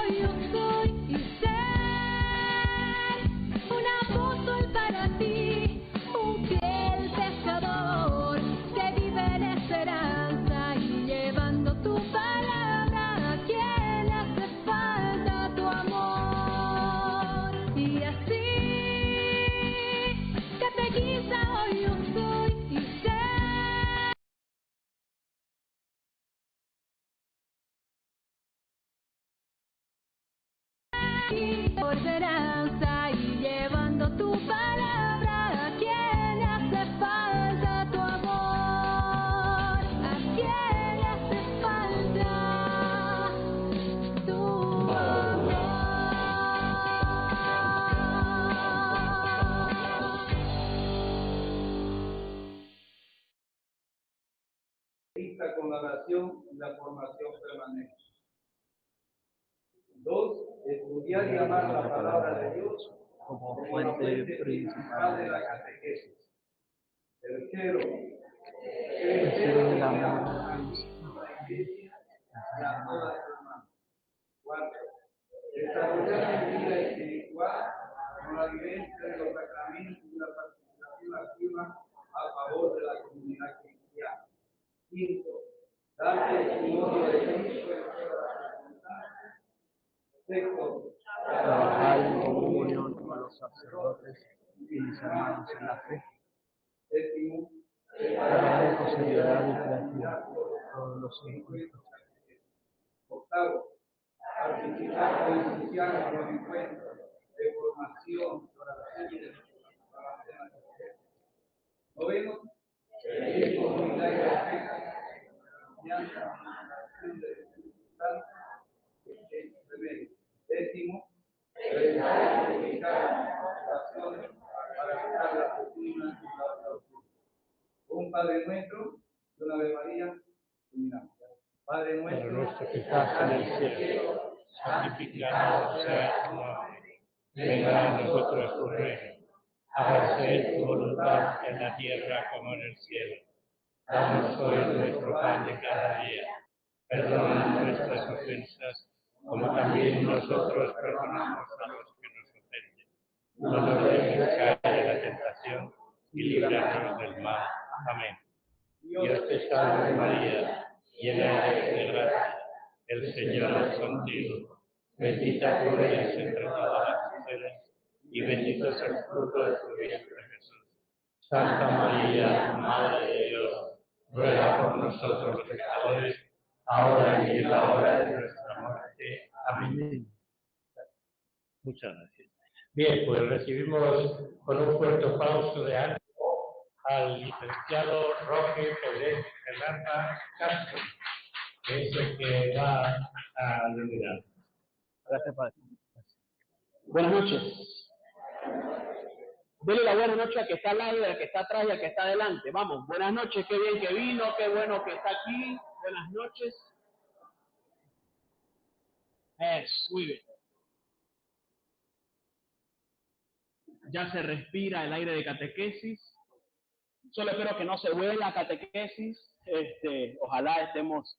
hoy yo soy y ser un apóstol para ti, un fiel pescador que vive en esperanza y llevando tu palabra a quien le hace falta tu amor. Y así, catequista hoy yo soy y sé por esperanza y llevando tu palabra a quien le hace falta tu amor, a quien le hace falta tu amor. Con la oración y la formación permanente. 2. Estudiar y amar la palabra de Dios como fuente principal de la catequesis. 3. Crecer en el amor a la iglesia y a todas las hermanas. 4. Desarrollar la vida espiritual con la vivencia de los sacramentos y la participación activa a favor de la comunidad cristiana. 5. Dar testimonio de Cristo en todas las circunstancias. 6. Trabajar en comunión con los sacerdotes y mis hermanos en la fe. 7. Trabajar con seriedad y creatividad todos los encuentros. 8. Participar presencial en los encuentros de formación, oración y de preparación. 9. Vivir comunidad y respeto, confianza, administración de circunstancias. 10. Dedicar oraciones para buscar la fortuna y la oración. Un Padre Nuestro y una Ave María. Terminamos. Padre nuestro que estás en el cielo, santificado sea tu nombre. Venga a nosotros tu reino. Hágase tu voluntad en la tierra como en el cielo. Danos hoy nuestro pan de cada día. Perdona nuestras ofensas, como también nosotros perdonamos a los que nos ofenden. No nos dejes caer en la tentación y líbranos del mal. Amén. Dios te salve María, llena eres de gracia, el Señor es contigo. Bendita tú eres entre todas las mujeres, y bendito es el fruto de tu vientre Jesús. Santa María, Madre de Dios, ruega por nosotros los pecadores, ahora y en la hora de nuestra muerte. Amén. Muchas gracias. Bien, pues recibimos con un fuerte aplauso de ánimo al licenciado Roque Pérez Herrera Castro, que es el que va a liderar. Gracias, Padre. Buenas noches. Dele la buena noche al que está al lado, al que está atrás y al que está adelante. Vamos, buenas noches, qué bien que vino, qué bueno que está aquí. Buenas noches. Muy bien. Ya se respira el aire de catequesis. Solo espero que no se vuela catequesis. Ojalá estemos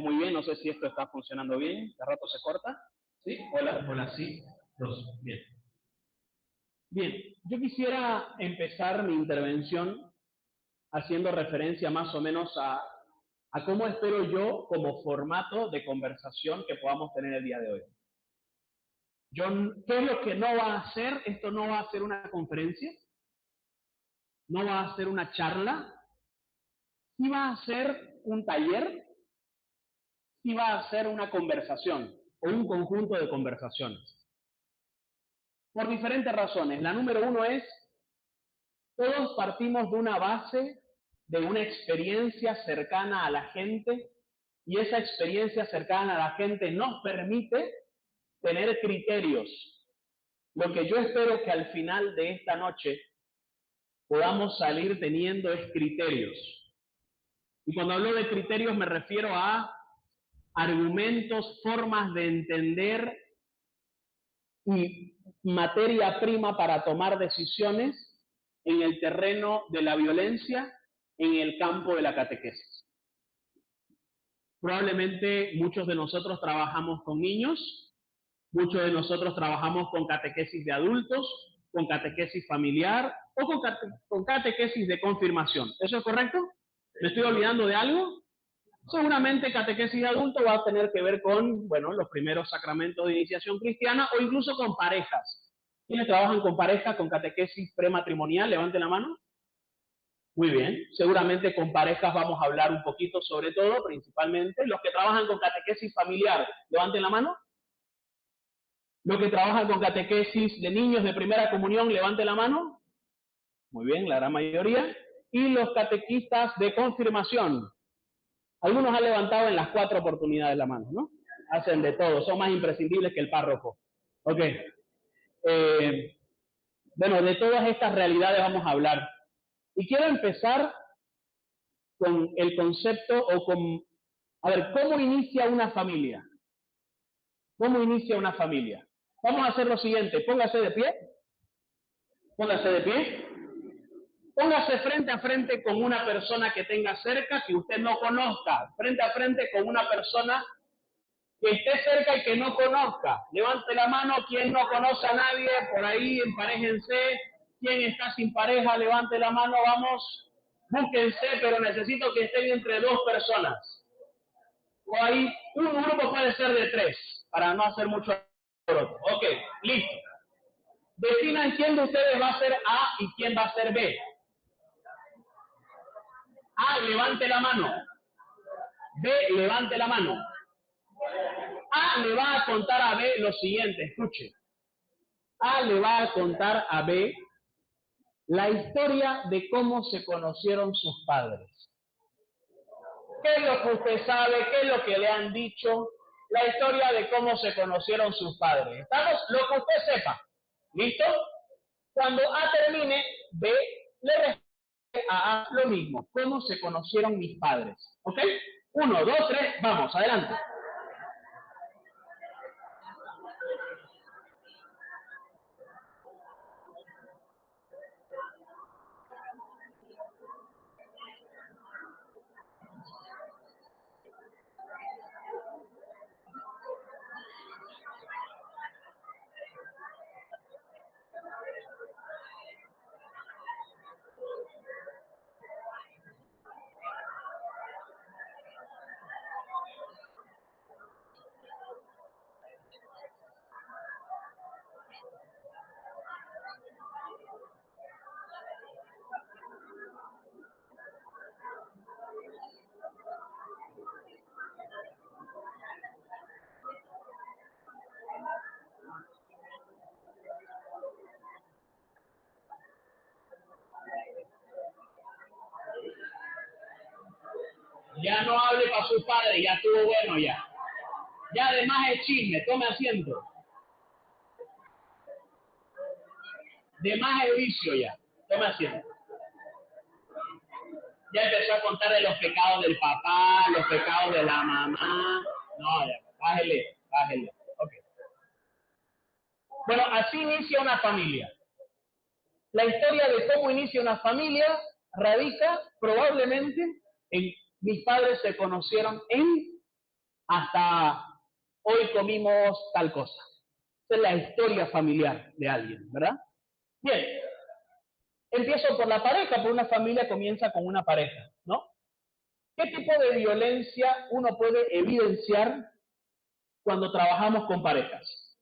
muy bien. No sé si esto está funcionando bien. De rato se corta. ¿Sí? Hola. Hola, sí. Dos. Bien. Bien, yo quisiera empezar mi intervención haciendo referencia más o menos a cómo espero yo como formato de conversación que podamos tener el día de hoy. ¿Qué es lo que no va a hacer? Esto no va a ser una conferencia, no va a ser una charla, sí va a ser un taller, sí va a ser una conversación o un conjunto de conversaciones. Por diferentes razones. La número uno es, todos partimos de una base, de una experiencia cercana a la gente, y esa experiencia cercana a la gente nos permite tener criterios. Lo que yo espero que al final de esta noche podamos salir teniendo es criterios. Y cuando hablo de criterios me refiero a argumentos, formas de entender y materia prima para tomar decisiones en el terreno de la violencia, en el campo de la catequesis. Probablemente muchos de nosotros trabajamos con niños Muchos de nosotros trabajamos con catequesis de adultos, con catequesis familiar o con catequesis de confirmación. ¿Eso es correcto? ¿Me estoy olvidando de algo? Seguramente catequesis de adulto va a tener que ver con, bueno, los primeros sacramentos de iniciación cristiana o incluso con parejas. ¿Quiénes trabajan con parejas con catequesis prematrimonial? Levanten la mano. Muy bien. Seguramente con parejas vamos a hablar un poquito sobre todo, principalmente. Los que trabajan con catequesis familiar, levanten la mano. Los que trabajan con catequesis de niños de primera comunión, levanten la mano. Muy bien, la gran mayoría. Y los catequistas de confirmación. Algunos han levantado en las 4 oportunidades la mano, ¿no? Hacen de todo, son más imprescindibles que el párroco. Ok. Bueno, de todas estas realidades vamos a hablar. Y quiero empezar con el concepto a ver, ¿cómo inicia una familia? ¿Cómo inicia una familia? Vamos a hacer lo siguiente, póngase de pie. Póngase de pie. Póngase frente a frente con una persona que tenga cerca, que usted no conozca. Frente a frente con una persona que esté cerca y que no conozca. Levante la mano quien no conoce a nadie, por ahí emparéjense. Quien está sin pareja, levante la mano, vamos. Búsquense, pero necesito que estén entre 2 personas. O ahí, un grupo puede ser de 3, para no hacer mucho alboroto. Ok, listo. Definan quién de ustedes va a ser A y quién va a ser B. A, levante la mano. B, levante la mano. A le va a contar a B lo siguiente, escuche. A le va a contar a B la historia de cómo se conocieron sus padres. ¿Qué es lo que usted sabe? ¿Qué es lo que le han dicho? La historia de cómo se conocieron sus padres. ¿Estamos? Lo que usted sepa. ¿Listo? Cuando A termine, B le responde a A lo mismo. ¿Cómo se conocieron mis padres? ¿Ok? 1, 2, 3, vamos, adelante. Ya no hable para su padre, ya estuvo bueno ya. Ya además es chisme, tome asiento. De más es vicio ya, tome asiento. Ya empezó a contar de los pecados del papá, los pecados de la mamá. No, ya, bájele. Ok. Bueno, así inicia una familia. La historia de cómo inicia una familia radica probablemente en mis padres se conocieron hasta hoy comimos tal cosa. Esa es la historia familiar de alguien, ¿verdad? Bien. Empiezo por la pareja, por una familia comienza con una pareja, ¿no? ¿Qué tipo de violencia uno puede evidenciar cuando trabajamos con parejas?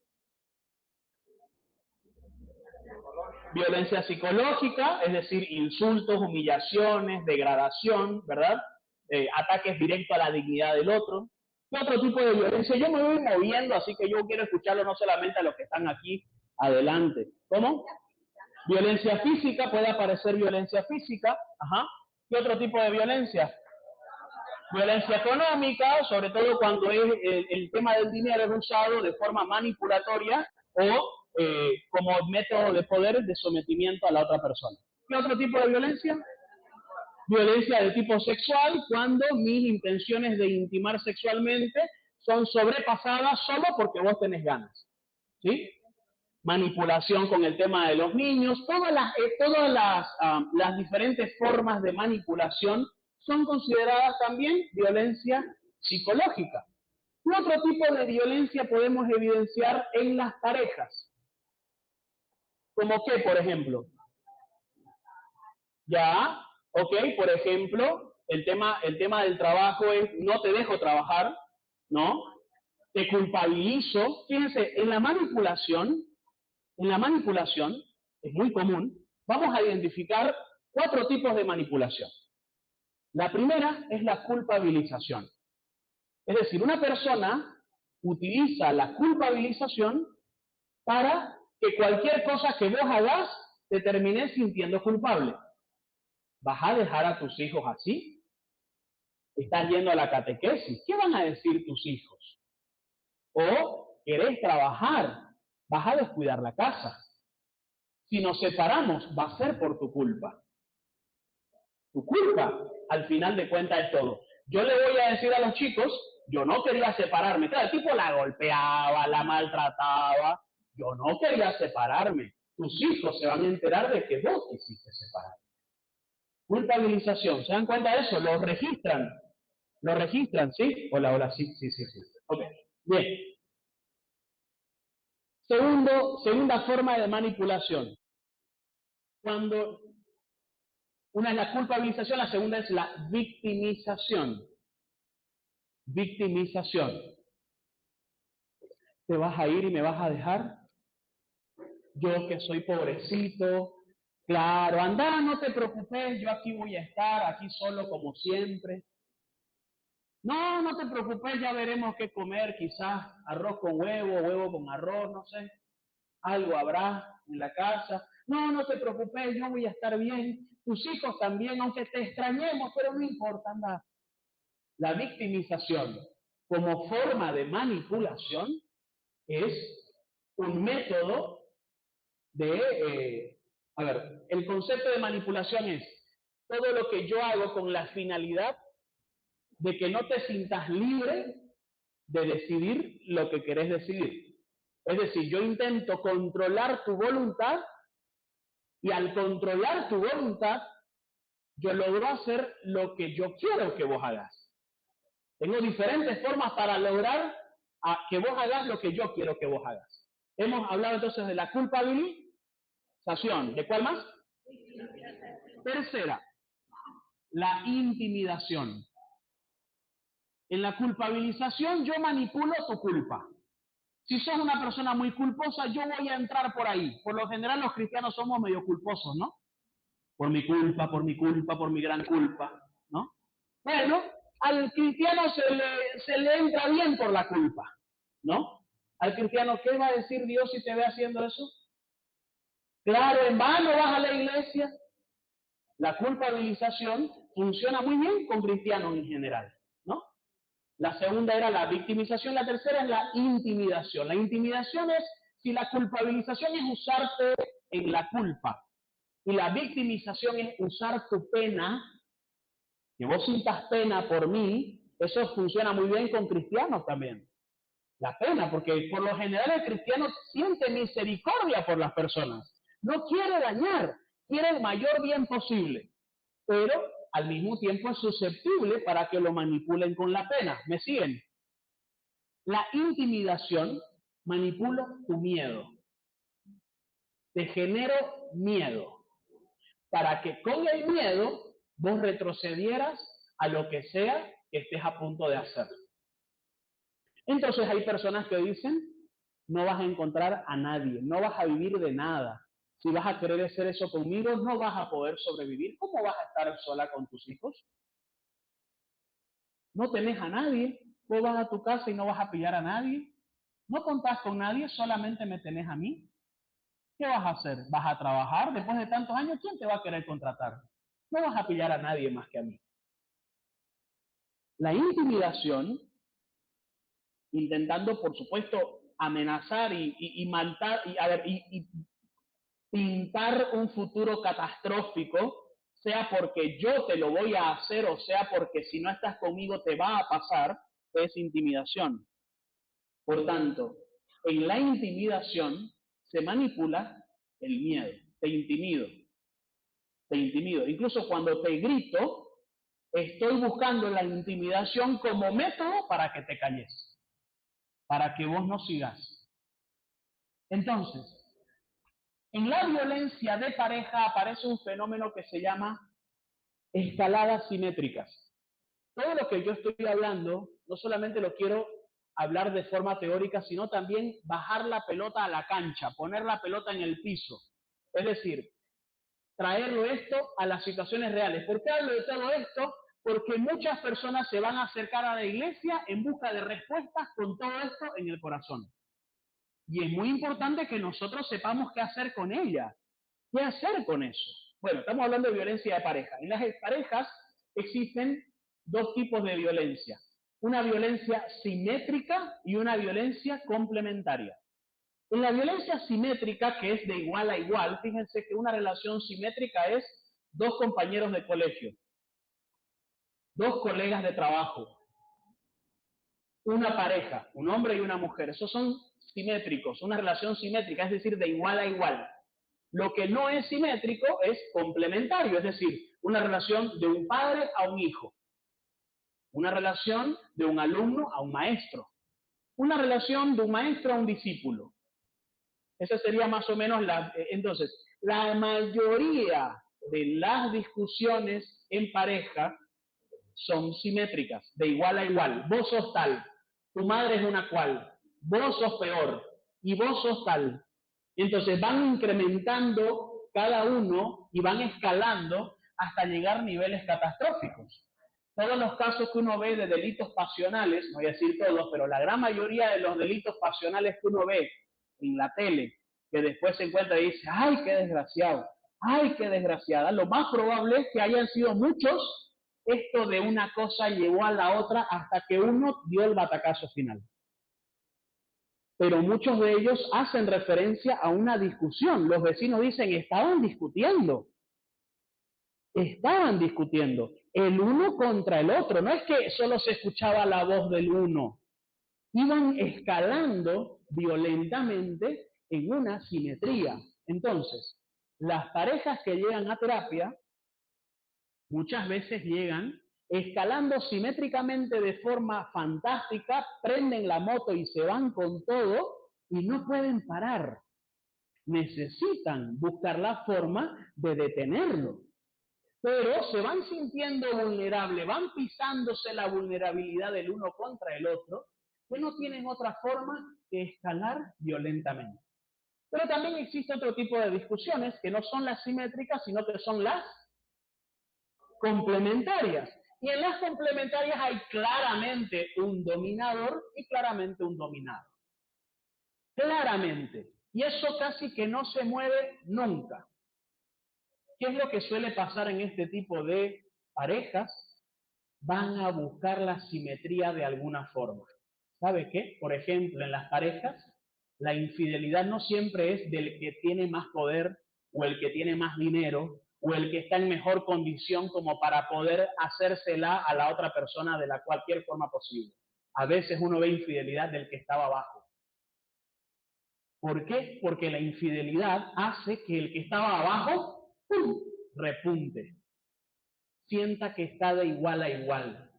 Violencia psicológica, es decir, insultos, humillaciones, degradación, ¿verdad? Ataques directos a la dignidad del otro. ¿Qué otro tipo de violencia? Yo me voy moviendo, así que yo quiero escucharlo no solamente a los que están aquí adelante. ¿Cómo? Violencia física, puede aparecer violencia física. Ajá. ¿Qué otro tipo de violencia? Violencia económica, sobre todo cuando el tema del dinero es usado de forma manipulatoria o como método de poder de sometimiento a la otra persona. ¿Qué otro tipo de violencia? Violencia de tipo sexual, cuando mis intenciones de intimar sexualmente son sobrepasadas solo porque vos tenés ganas. ¿Sí? Manipulación con el tema de los niños, todas las diferentes formas de manipulación son consideradas también violencia psicológica. ¿Qué otro tipo de violencia podemos evidenciar en las parejas? ¿Como qué, por ejemplo? Ya, ok, por ejemplo, el tema del trabajo es no te dejo trabajar, ¿no? Te culpabilizo. Fíjense, en la manipulación, es muy común, vamos a identificar 4 tipos de manipulación. La primera es la culpabilización. Es decir, una persona utiliza la culpabilización para que cualquier cosa que vos hagas te termines sintiendo culpable. ¿Vas a dejar a tus hijos así? ¿Estás yendo a la catequesis? ¿Qué van a decir tus hijos? ¿O querés trabajar? ¿Vas a descuidar la casa? Si nos separamos, va a ser por tu culpa. Tu culpa, al final de cuentas, es todo. Yo le voy a decir a los chicos, yo no quería separarme. Claro, el tipo la golpeaba, la maltrataba. Yo no quería separarme. Tus hijos se van a enterar de que vos quisiste separar. Culpabilización. ¿Se dan cuenta de eso? Lo registran. ¿Lo registran? ¿Sí? Hola, sí. Ok, bien. Segunda forma de manipulación. Cuando una es la culpabilización, la segunda es la victimización. Victimización. ¿Te vas a ir y me vas a dejar? Yo que soy pobrecito. Claro, anda, no te preocupes, yo aquí voy a estar, aquí solo como siempre. No, no te preocupes, ya veremos qué comer, quizás arroz con huevo, huevo con arroz, no sé. Algo habrá en la casa. No, no te preocupes, yo voy a estar bien. Tus hijos también, aunque te extrañemos, pero no importa, anda. La victimización como forma de manipulación es un método de... el concepto de manipulación es todo lo que yo hago con la finalidad de que no te sientas libre de decidir lo que querés decidir. Es decir, yo intento controlar tu voluntad y al controlar tu voluntad, yo logro hacer lo que yo quiero que vos hagas. Tengo diferentes formas para lograr que vos hagas lo que yo quiero que vos hagas. Hemos hablado entonces de la culpabilización. ¿De cuál más? Tercera, la intimidación. En la culpabilización yo manipulo tu culpa. Si sos una persona muy culposa, yo voy a entrar por ahí. Por lo general los cristianos somos medio culposos, ¿no? Por mi culpa, por mi gran culpa, ¿no? Bueno, al cristiano se le entra bien por la culpa, ¿no? Al cristiano, ¿qué va a decir Dios si te ve haciendo eso? Claro, en vano vas a la iglesia. La culpabilización funciona muy bien con cristianos en general, ¿no? La segunda era la victimización, la tercera es la intimidación. La intimidación es si la culpabilización es usarte en la culpa y la victimización es usar tu pena, que vos sientas pena por mí, eso funciona muy bien con cristianos también. La pena, porque por lo general el cristiano siente misericordia por las personas. No quiere dañar, quiere el mayor bien posible, pero al mismo tiempo es susceptible para que lo manipulen con la pena. ¿Me siguen? La intimidación manipula tu miedo. Te genero miedo para que con el miedo vos retrocedieras a lo que sea que estés a punto de hacer. Entonces hay personas que dicen, no vas a encontrar a nadie, no vas a vivir de nada. Si vas a querer hacer eso conmigo, no vas a poder sobrevivir. ¿Cómo vas a estar sola con tus hijos? No tenés a nadie, vos vas a tu casa y no vas a pillar a nadie. No contás con nadie, solamente me tenés a mí. ¿Qué vas a hacer? ¿Vas a trabajar después de tantos años? ¿Quién te va a querer contratar? No vas a pillar a nadie más que a mí. La intimidación, intentando, por supuesto, amenazar y matar, y pintar un futuro catastrófico, sea porque yo te lo voy a hacer o sea porque si no estás conmigo te va a pasar, es intimidación. Por tanto, en la intimidación se manipula el miedo. Te intimido. Incluso cuando te grito, estoy buscando la intimidación como método para que te calles. para que vos no sigas. Entonces, en la violencia de pareja aparece un fenómeno que se llama escaladas simétricas. Todo lo que yo estoy hablando, no solamente lo quiero hablar de forma teórica, sino también bajar la pelota a la cancha, poner la pelota en el piso. Es decir, traerlo esto a las situaciones reales. ¿Por qué hablo de todo esto? Porque muchas personas se van a acercar a la iglesia en busca de respuestas con todo esto en el corazón. Y es muy importante que nosotros sepamos qué hacer con ella. ¿Qué hacer con eso? Bueno, estamos hablando de violencia de pareja. En las parejas existen dos tipos de violencia. Una violencia simétrica y una violencia complementaria. En la violencia simétrica, que es de igual a igual, fíjense que una relación simétrica es dos compañeros de colegio, dos colegas de trabajo, una pareja, un hombre y una mujer. Esos son simétricos, una relación simétrica, es decir, de igual a igual. Lo que no es simétrico es complementario, es decir, una relación de un padre a un hijo, una relación de un alumno a un maestro, una relación de un maestro a un discípulo. Esa sería más o menos la... Entonces, la mayoría de las discusiones en pareja son simétricas, de igual a igual. Vos sos tal, tu madre es una cual, vos sos peor y vos sos tal. Entonces van incrementando cada uno y van escalando hasta llegar a niveles catastróficos. Todos los casos que uno ve de delitos pasionales, no voy a decir todos, pero la gran mayoría de los delitos pasionales que uno ve en la tele, que después se encuentra y dice, ¡ay, qué desgraciado! ¡Ay, qué desgraciada! Lo más probable es que hayan sido muchos. Esto de una cosa llevó a la otra hasta que uno dio el batacazo final. Pero muchos de ellos hacen referencia a una discusión. Los vecinos dicen, estaban discutiendo. Estaban discutiendo. El uno contra el otro. No es que solo se escuchaba la voz del uno. Iban escalando violentamente en una simetría. Entonces, las parejas que llegan a terapia muchas veces llegan escalando simétricamente de forma fantástica, prenden la moto y se van con todo y no pueden parar. Necesitan buscar la forma de detenerlo. Pero se van sintiendo vulnerables, van pisándose la vulnerabilidad del uno contra el otro, que no tienen otra forma que escalar violentamente. Pero también existe otro tipo de discusiones que no son las simétricas, sino que son las complementarias. Y en las complementarias hay claramente un dominador y claramente un dominado. Claramente. Y eso casi que no se mueve nunca. ¿Qué es lo que suele pasar en este tipo de parejas? Van a buscar la simetría de alguna forma. ¿Sabe qué? Por ejemplo, en las parejas, la infidelidad no siempre es del que tiene más poder o el que tiene más dinero o el que está en mejor condición como para poder hacérsela a la otra persona de la cualquier forma posible. A veces uno ve infidelidad del que estaba abajo. ¿Por qué? Porque la infidelidad hace que el que estaba abajo ¡pum!, repunte. Sienta que está de igual a igual.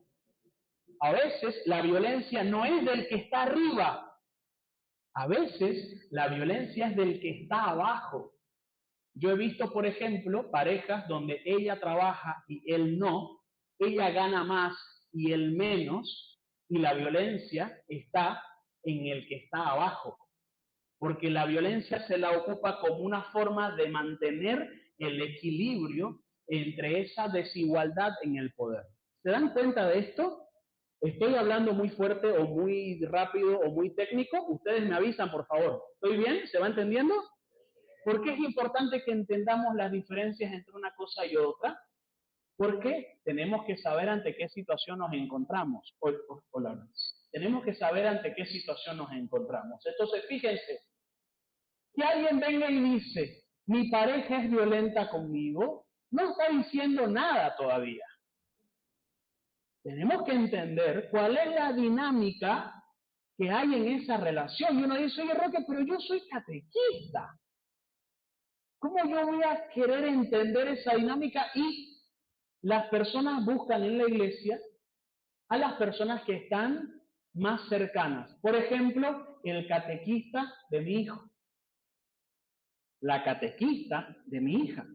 A veces la violencia no es del que está arriba. A veces la violencia es del que está abajo. Yo he visto, por ejemplo, parejas donde ella trabaja y él no, ella gana más y él menos, y la violencia está en el que está abajo. Porque la violencia se la ocupa como una forma de mantener el equilibrio entre esa desigualdad en el poder. ¿Se dan cuenta de esto? ¿Estoy hablando muy fuerte o muy rápido o muy técnico? Ustedes me avisan, por favor. ¿Estoy bien? ¿Se va entendiendo? ¿Por qué es importante que entendamos las diferencias entre una cosa y otra? Porque tenemos que saber ante qué situación nos encontramos. Tenemos que saber ante qué situación nos encontramos. Entonces, fíjense, que alguien venga y dice, mi pareja es violenta conmigo, no está diciendo nada todavía. Tenemos que entender cuál es la dinámica que hay en esa relación. Y uno dice, oye, Roque, pero yo soy catequista. ¿Cómo yo voy a querer entender esa dinámica? Y las personas buscan en la iglesia a las personas que están más cercanas. Por ejemplo, el catequista de mi hijo, la catequista de mi hija.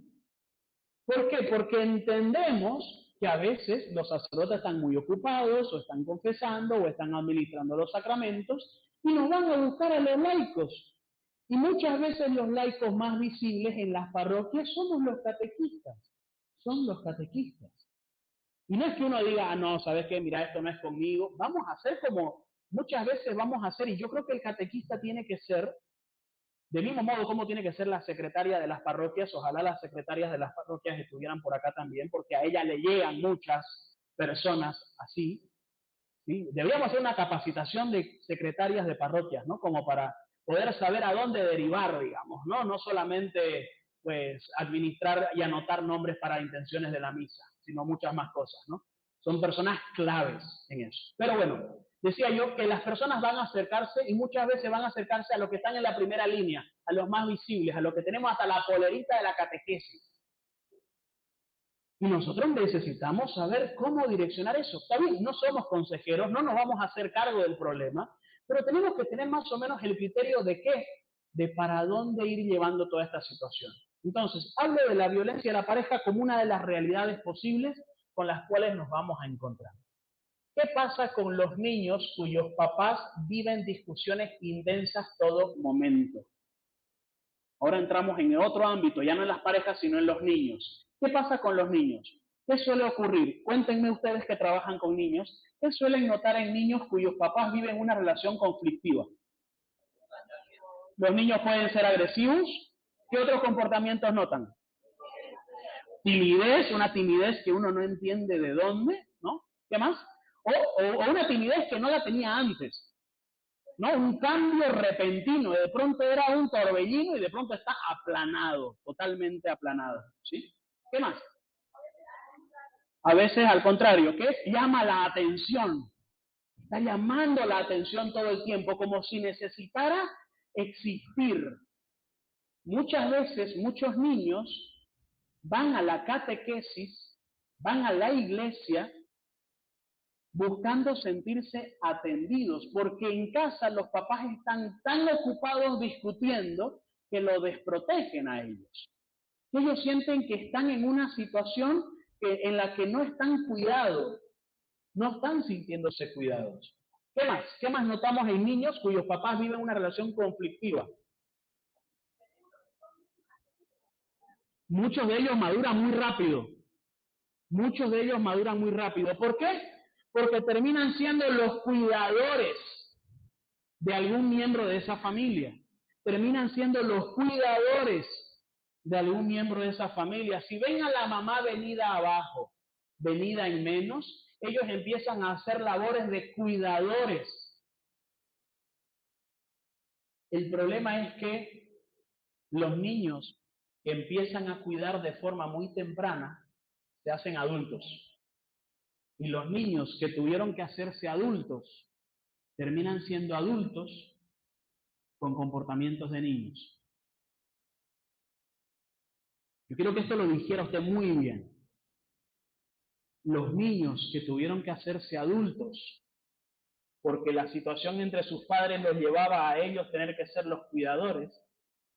¿Por qué? Porque entendemos que a veces los sacerdotes están muy ocupados, o están confesando, o están administrando los sacramentos, y nos van a buscar a los laicos. Y muchas veces los laicos más visibles en las parroquias somos los catequistas. Son los catequistas. Y no es que uno diga, ah, no, ¿sabes qué? Mira, esto no es conmigo. Vamos a hacer como muchas veces vamos a hacer, y yo creo que el catequista tiene que ser, del mismo modo como tiene que ser la secretaria de las parroquias, ojalá las secretarias de las parroquias estuvieran por acá también, porque a ella le llegan muchas personas así, ¿sí? Deberíamos hacer una capacitación de secretarias de parroquias, ¿no? Como para poder saber a dónde derivar, digamos, ¿no? No solamente, pues, administrar y anotar nombres para intenciones de la misa, sino muchas más cosas, ¿no? Son personas claves en eso. Pero bueno, decía yo que las personas van a acercarse y muchas veces van a acercarse a los que están en la primera línea, a los más visibles, a los que tenemos hasta la polerita de la catequesis. Y nosotros necesitamos saber cómo direccionar eso. Está bien, no somos consejeros, no nos vamos a hacer cargo del problema, pero tenemos que tener más o menos el criterio de qué, de para dónde ir llevando toda esta situación. Entonces, hablo de la violencia de la pareja como una de las realidades posibles con las cuales nos vamos a encontrar. ¿Qué pasa con los niños cuyos papás viven discusiones intensas todo momento? Ahora entramos en otro ámbito, ya no en las parejas, sino en los niños. ¿Qué pasa con los niños? ¿Qué suele ocurrir? Cuéntenme ustedes que trabajan con niños. ¿Qué suelen notar en niños cuyos papás viven una relación conflictiva? Los niños pueden ser agresivos. ¿Qué otros comportamientos notan? Timidez, una timidez que uno no entiende de dónde, ¿no? ¿Qué más? O una timidez que no la tenía antes, ¿no? Un cambio repentino, de pronto era un torbellino y de pronto está aplanado, totalmente aplanado, ¿sí? ¿Qué más? A veces al contrario, ¿qué? Llama la atención, está llamando la atención todo el tiempo, como si necesitara existir. Muchas veces, muchos niños van a la catequesis, van a la iglesia, buscando sentirse atendidos, porque en casa los papás están tan ocupados discutiendo que lo desprotegen a ellos. Ellos sienten que están en una situación en la que no están cuidados, no están sintiéndose cuidados. ¿Qué más? ¿Qué más notamos en niños cuyos papás viven una relación conflictiva? Muchos de ellos maduran muy rápido. Muchos de ellos maduran muy rápido. ¿Por qué? Porque terminan siendo los cuidadores de algún miembro de esa familia. Terminan siendo los cuidadores de algún miembro de esa familia. Si ven a la mamá venida abajo, venida en menos, ellos empiezan a hacer labores de cuidadores. El problema es que los niños que empiezan a cuidar de forma muy temprana se hacen adultos. Y los niños que tuvieron que hacerse adultos terminan siendo adultos con comportamientos de niños. Yo quiero que esto lo dijera usted muy bien. Los niños que tuvieron que hacerse adultos porque la situación entre sus padres los llevaba a ellos tener que ser los cuidadores,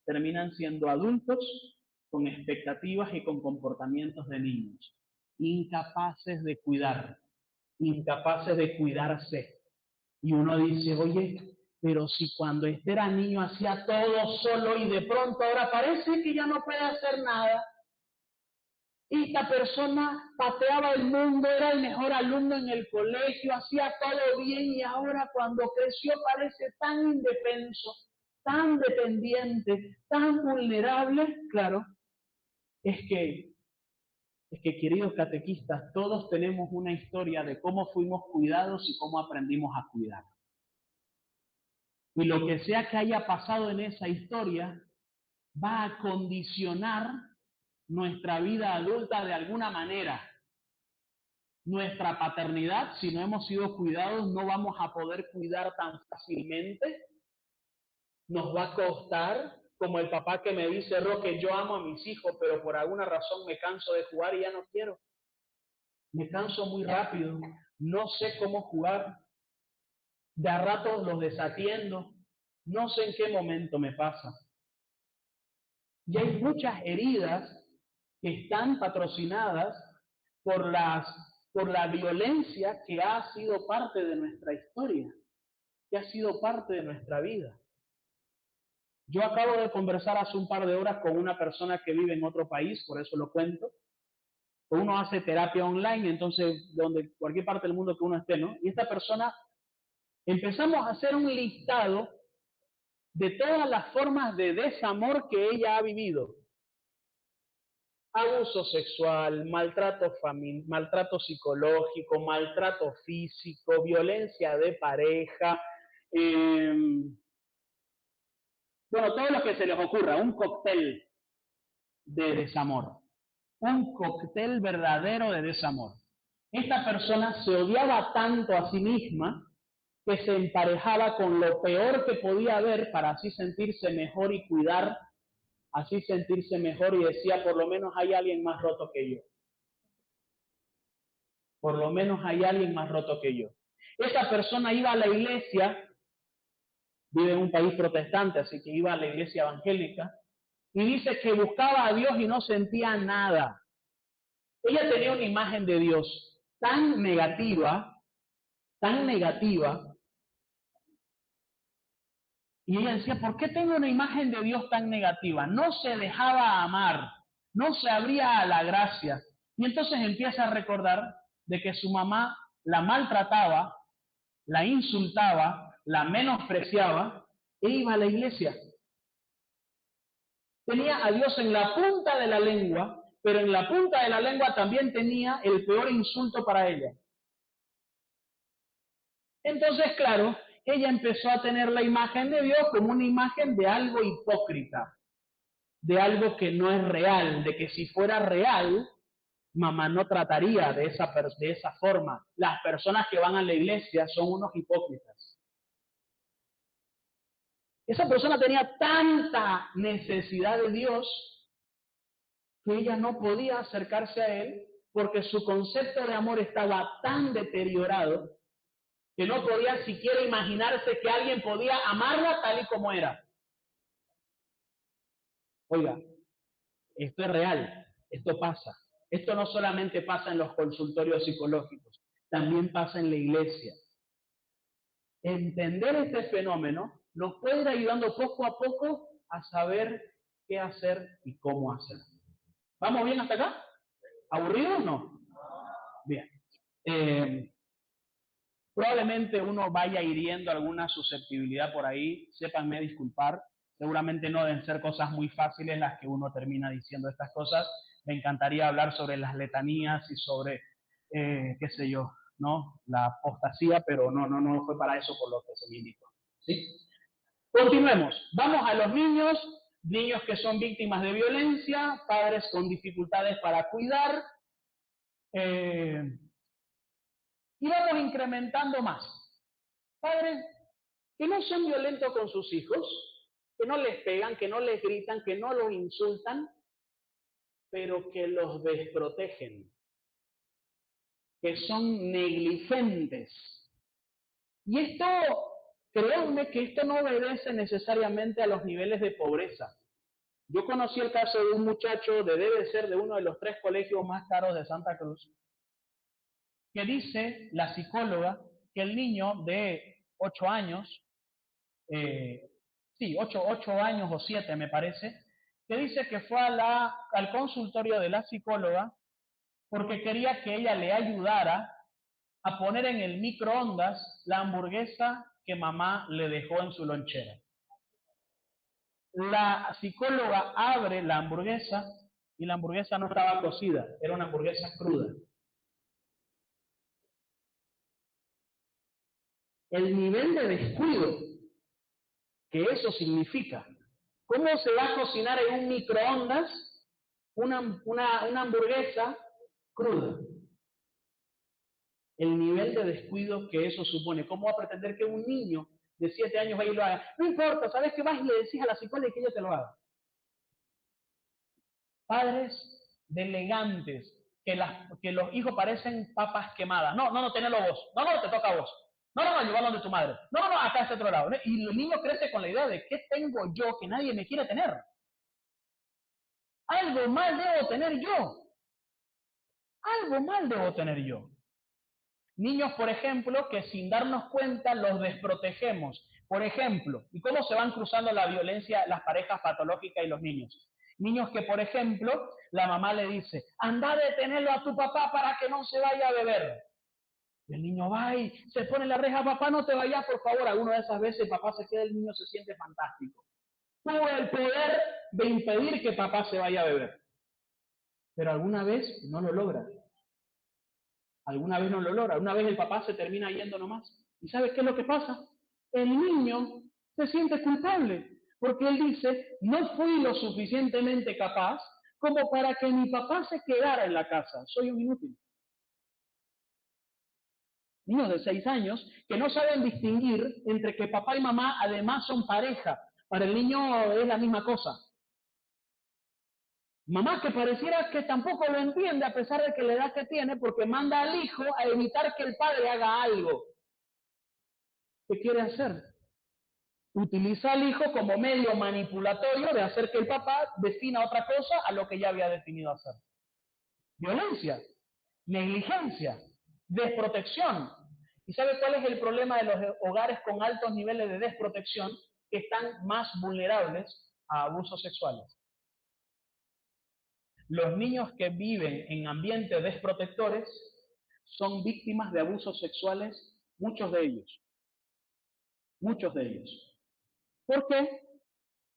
terminan siendo adultos con expectativas y con comportamientos de niños, incapaces de cuidar, incapaces de cuidarse. Y uno dice, oye, pero si cuando este era niño hacía todo solo y de pronto ahora parece que ya no puede hacer nada. Esta persona pateaba el mundo, era el mejor alumno en el colegio, hacía todo bien y ahora cuando creció parece tan indefenso, tan dependiente, tan vulnerable. Claro, es que queridos catequistas, todos tenemos una historia de cómo fuimos cuidados y cómo aprendimos a cuidar. Y lo que sea que haya pasado en esa historia va a condicionar nuestra vida adulta de alguna manera. Nuestra paternidad, si no hemos sido cuidados, no vamos a poder cuidar tan fácilmente. Nos va a costar, como el papá que me dice, Roque, yo amo a mis hijos, pero por alguna razón me canso de jugar y ya no quiero. Me canso muy rápido, no sé cómo jugar. de a ratos los desatiendo, no sé en qué momento me pasa. Y hay muchas heridas que están patrocinadas por la violencia que ha sido parte de nuestra historia, que ha sido parte de nuestra vida. Yo acabo de conversar hace un par de horas con una persona que vive en otro país, por eso lo cuento. Uno hace terapia online, entonces, donde cualquier parte del mundo que uno esté, ¿no? Y esta persona, empezamos a hacer un listado de todas las formas de desamor que ella ha vivido. Abuso sexual, maltrato psicológico, maltrato físico, violencia de pareja, bueno, todo lo que se les ocurra, un cóctel de desamor, un cóctel verdadero de desamor. Esta persona se odiaba tanto a sí misma que se emparejaba con lo peor que podía haber para así sentirse mejor y cuidar, así sentirse mejor, y decía, por lo menos hay alguien más roto que yo. Por lo menos hay alguien más roto que yo. Esa persona iba a la iglesia, vive en un país protestante, así que iba a la iglesia evangélica, y dice que buscaba a Dios y no sentía nada. Ella tenía una imagen de Dios tan negativa, y ella decía, ¿por qué tengo una imagen de Dios tan negativa? No se dejaba amar, no se abría a la gracia. Y entonces empieza a recordar de que su mamá la maltrataba, la insultaba, la menospreciaba, e iba a la iglesia. Tenía a Dios en la punta de la lengua, pero en la punta de la lengua también tenía el peor insulto para ella. Entonces, claro, ella empezó a tener la imagen de Dios como una imagen de algo hipócrita, de algo que no es real, de que si fuera real, mamá no trataría de esa forma. Las personas que van a la iglesia son unos hipócritas. Esa persona tenía tanta necesidad de Dios que ella no podía acercarse a Él porque su concepto de amor estaba tan deteriorado que no podía siquiera imaginarse que alguien podía amarla tal y como era. Oiga, esto es real, esto pasa. Esto no solamente pasa en los consultorios psicológicos, también pasa en la iglesia. Entender este fenómeno nos puede ir ayudando poco a poco a saber qué hacer y cómo hacer. ¿Vamos bien hasta acá? ¿Aburrido o no? Bien. Probablemente uno vaya hiriendo alguna susceptibilidad por ahí, sépanme disculpar, seguramente no deben ser cosas muy fáciles las que uno termina diciendo estas cosas. Me encantaría hablar sobre las letanías y sobre, qué sé yo, ¿no? La apostasía, pero no fue para eso por lo que se me invitó, ¿sí? Continuemos, vamos a los niños que son víctimas de violencia, padres con dificultades para cuidar, y vamos incrementando más. Padres que no son violentos con sus hijos, que no les pegan, que no les gritan, que no los insultan, pero que los desprotegen, que son negligentes. Y esto, créanme que esto no obedece necesariamente a los niveles de pobreza. Yo conocí el caso de un muchacho debe ser de uno de los 3 colegios más caros de Santa Cruz, que dice la psicóloga que el niño de 8 años, 8 años o 7 me parece, que dice que fue al consultorio de la psicóloga porque quería que ella le ayudara a poner en el microondas la hamburguesa que mamá le dejó en su lonchera. La psicóloga abre la hamburguesa y la hamburguesa no estaba cocida, era una hamburguesa cruda. El nivel de descuido que eso significa. ¿Cómo se va a cocinar en un microondas una hamburguesa cruda? El nivel de descuido que eso supone. ¿Cómo va a pretender que un niño de 7 años vaya y lo haga? No importa, ¿sabes qué? Vas y le decís a la psicóloga que ella te lo haga. Padres delegantes, que los hijos parecen papas quemadas. No, tenelo vos. No, te toca a vos. No, llevarlo donde tu madre. No, acá a ese otro lado. Y el niño crece con la idea de ¿qué tengo yo que nadie me quiere tener? Algo mal debo tener yo. Algo mal debo tener yo. Niños, por ejemplo, que sin darnos cuenta los desprotegemos. Por ejemplo, ¿y cómo se van cruzando la violencia las parejas patológicas y los niños? Niños que, por ejemplo, la mamá le dice, anda a detenerlo a tu papá para que no se vaya a beber. Y el niño va y se pone la reja, papá, no te vayas, por favor. Alguna de esas veces papá se queda, el niño se siente fantástico. Tuvo el poder de impedir que papá se vaya a beber. Pero alguna vez no lo logra. Alguna vez no lo logra. Una vez el papá se termina yendo nomás. ¿Y sabes qué es lo que pasa? El niño se siente culpable. Porque él dice, no fui lo suficientemente capaz como para que mi papá se quedara en la casa. Soy un inútil. Niños de 6 años que no saben distinguir entre que papá y mamá además son pareja. Para el niño es la misma cosa. Mamá que pareciera que tampoco lo entiende a pesar de que la edad que tiene porque manda al hijo a evitar que el padre haga algo. ¿Qué quiere hacer? Utiliza al hijo como medio manipulatorio de hacer que el papá defina otra cosa a lo que ya había definido hacer. Violencia, negligencia, desprotección. ¿Y sabe cuál es el problema de los hogares con altos niveles de desprotección? Que están más vulnerables a abusos sexuales. Los niños que viven en ambientes desprotectores son víctimas de abusos sexuales, muchos de ellos. Muchos de ellos. ¿Por qué?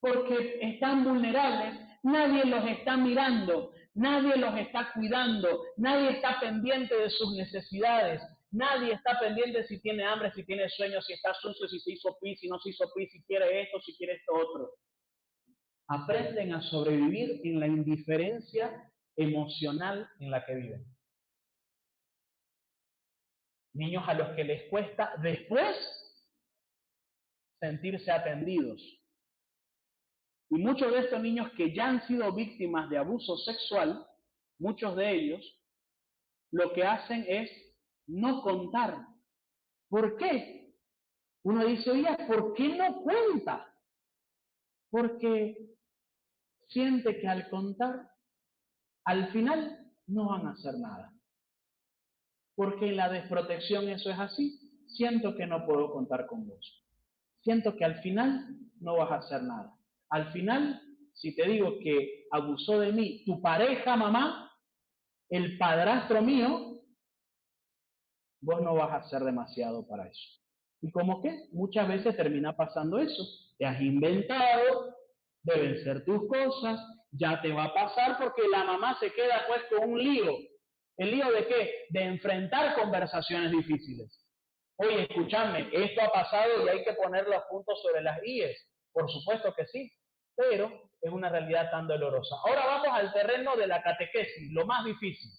Porque están vulnerables, nadie los está mirando, nadie los está cuidando, nadie está pendiente de sus necesidades, nadie está pendiente si tiene hambre, si tiene sueño, si está sucio, si se hizo pis, si no se hizo pis, si quiere esto, si quiere esto otro. Aprenden a sobrevivir en la indiferencia emocional en la que viven. Niños a los que les cuesta después sentirse atendidos. Y muchos de estos niños que ya han sido víctimas de abuso sexual, muchos de ellos, lo que hacen es no contar. ¿Por qué? Uno dice, oye, ¿por qué no cuenta? Porque siente que al contar, al final no van a hacer nada. Porque en la desprotección eso es así. Siento que no puedo contar con vos. Siento que al final no vas a hacer nada. Al final, si te digo que abusó de mí tu pareja, mamá, el padrastro mío, vos no vas a hacer demasiado para eso. ¿Y cómo qué? Muchas veces termina pasando eso. Te has inventado, deben ser tus cosas, ya te va a pasar porque la mamá se queda pues con un lío. ¿El lío de qué? De enfrentar conversaciones difíciles. Oye, escúchame, esto ha pasado y hay que poner los puntos sobre las íes. Por supuesto que sí, pero es una realidad tan dolorosa. Ahora vamos al terreno de la catequesis, lo más difícil.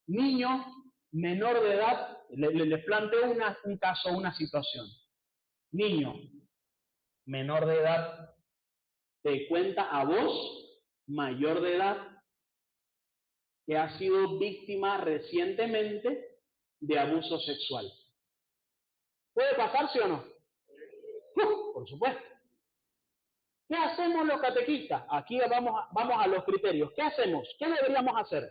Niño menor de edad, les planteo un caso, una situación. Niño menor de edad, te cuenta a vos, mayor de edad, que ha sido víctima recientemente de abuso sexual. ¿Puede pasar, sí o no? Por supuesto. ¿Qué hacemos los catequistas? Aquí vamos a los criterios. ¿Qué hacemos? ¿Qué deberíamos hacer?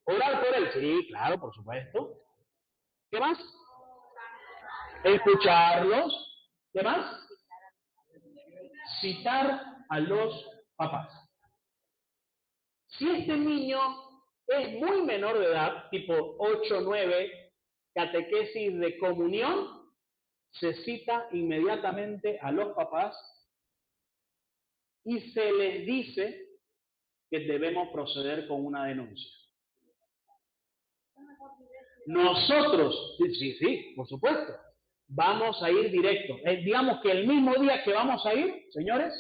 Orar por él. Sí, claro, por supuesto. ¿Qué más? Escucharlos. ¿Qué más? Citar a los papás. Si este niño es muy menor de edad, tipo 8, 9, catequesis de comunión, se cita inmediatamente a los papás y se les dice que debemos proceder con una denuncia. Nosotros, sí, por supuesto, vamos a ir directo. Digamos que el mismo día que vamos a ir, señores,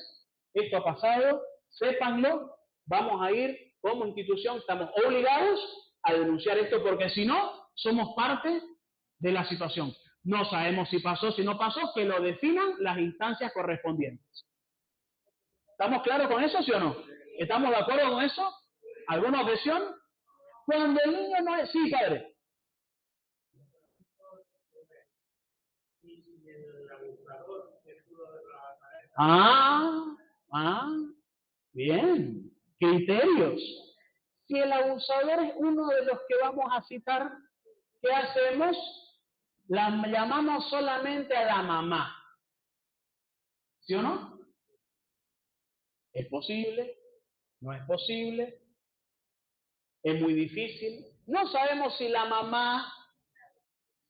esto ha pasado, sépanlo, vamos a ir como institución, estamos obligados a denunciar esto porque si no, somos parte de la situación. No sabemos si pasó, si no pasó, que lo definan las instancias correspondientes. ¿Estamos claros con eso, sí o no? ¿Estamos de acuerdo con eso? ¿Alguna objeción? Cuando el niño no es... Sí, padre. Bien. Criterios. Si el abusador es uno de los que vamos a citar, ¿qué hacemos? La llamamos solamente a la mamá. ¿Sí o no? ¿Es posible? ¿No es posible? ¿Es muy difícil? No sabemos si la mamá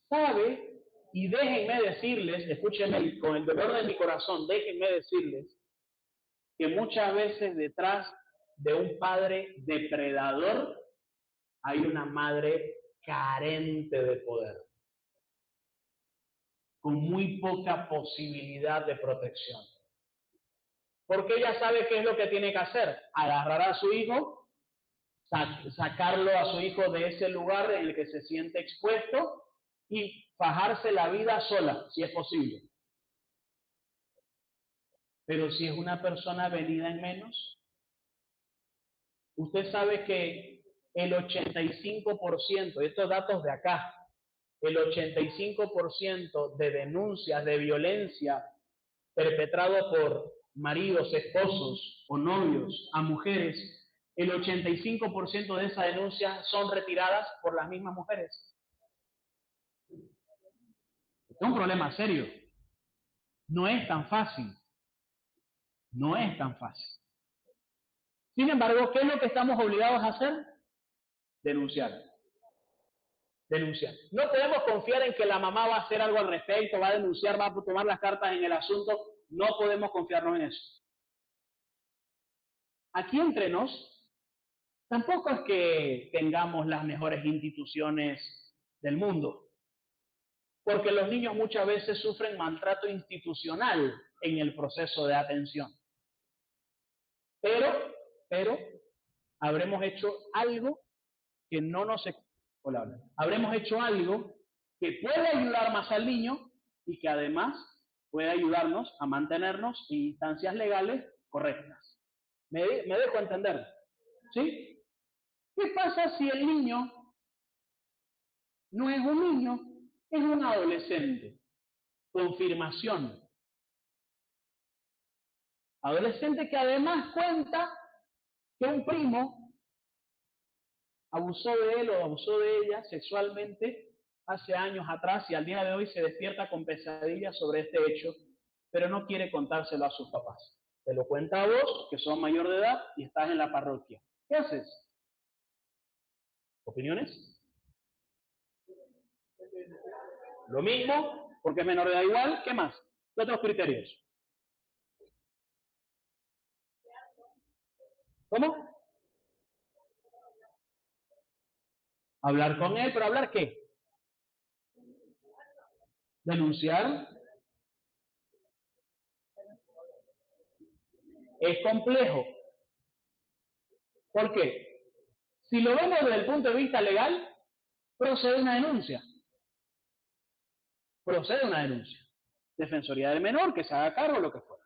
sabe, y déjenme decirles, escúchenme con el dolor de mi corazón, déjenme decirles que muchas veces detrás de un padre depredador hay una madre carente de poder, con muy poca posibilidad de protección. Porque ella sabe qué es lo que tiene que hacer: agarrar a su hijo, sacarlo a su hijo de ese lugar en el que se siente expuesto y fajarse la vida sola, si es posible. Pero si es una persona venida en menos, usted sabe que el 85%, estos datos de acá, el 85% de denuncias de violencia perpetrado por maridos, esposos o novios a mujeres, el 85% de esas denuncias son retiradas por las mismas mujeres. Es un problema serio. No es tan fácil. No es tan fácil. Sin embargo, ¿qué es lo que estamos obligados a hacer? Denunciar. Denunciar. No podemos confiar en que la mamá va a hacer algo al respecto, va a denunciar, va a tomar las cartas en el asunto. No podemos confiarnos en eso. Aquí entre nos, tampoco es que tengamos las mejores instituciones del mundo, porque los niños muchas veces sufren maltrato institucional en el proceso de atención. Pero, habremos hecho algo que no nos... Hola. Habremos hecho algo que puede ayudar más al niño y que además puede ayudarnos a mantenernos en instancias legales correctas. ¿Me dejo entender? ¿Sí? ¿Qué pasa si el niño no es un niño, es un adolescente? Confirmación. Adolescente que además cuenta que un primo abusó de él o abusó de ella sexualmente hace años atrás y al día de hoy se despierta con pesadillas sobre este hecho, pero no quiere contárselo a sus papás. Te lo cuenta a vos, que sos mayor de edad y estás en la parroquia. ¿Qué haces? ¿Opiniones? Lo mismo, porque es menor de edad igual. ¿Qué más? ¿Qué otros criterios? ¿Cómo? Hablar con él, pero ¿hablar qué? Denunciar. Es complejo. ¿Por qué? Si lo vemos desde el punto de vista legal, procede una denuncia. Procede una denuncia. Defensoría del menor, que se haga cargo, lo que fuera.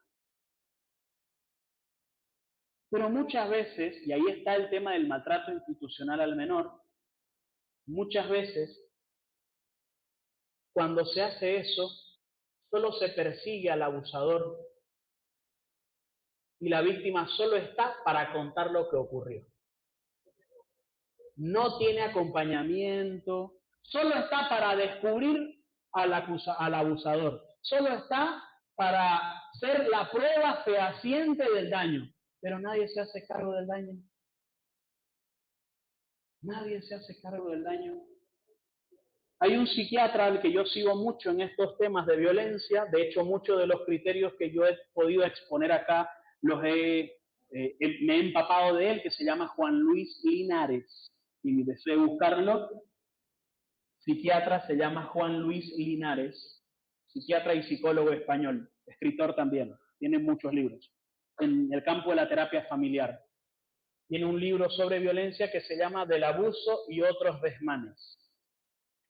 Pero muchas veces, y ahí está el tema del maltrato institucional al menor, muchas veces, cuando se hace eso, solo se persigue al abusador y la víctima solo está para contar lo que ocurrió. No tiene acompañamiento, solo está para descubrir al abusador, solo está para ser la prueba fehaciente del daño, pero nadie se hace cargo del daño. Nadie se hace cargo del daño. Hay un psiquiatra al que yo sigo mucho en estos temas de violencia. De hecho, muchos de los criterios que yo he podido exponer acá me he empapado de él, que se llama Juan Luis Linares. Y deseo buscarlo. Psiquiatra se llama Juan Luis Linares, psiquiatra y psicólogo español, escritor también. Tiene muchos libros en el campo de la terapia familiar. Tiene un libro sobre violencia que se llama Del abuso y otros desmanes.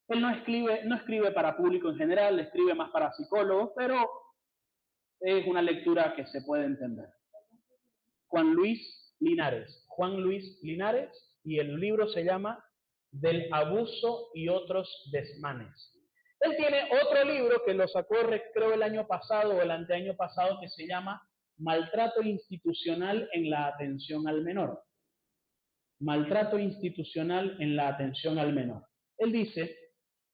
Él no escribe para público en general, escribe más para psicólogos, pero es una lectura que se puede entender. Juan Luis Linares, y el libro se llama del abuso y otros desmanes. Él tiene otro libro que lo sacó, creo, el año pasado o el anteaño pasado, que se llama Maltrato institucional en la atención al menor. Maltrato institucional en la atención al menor. Él dice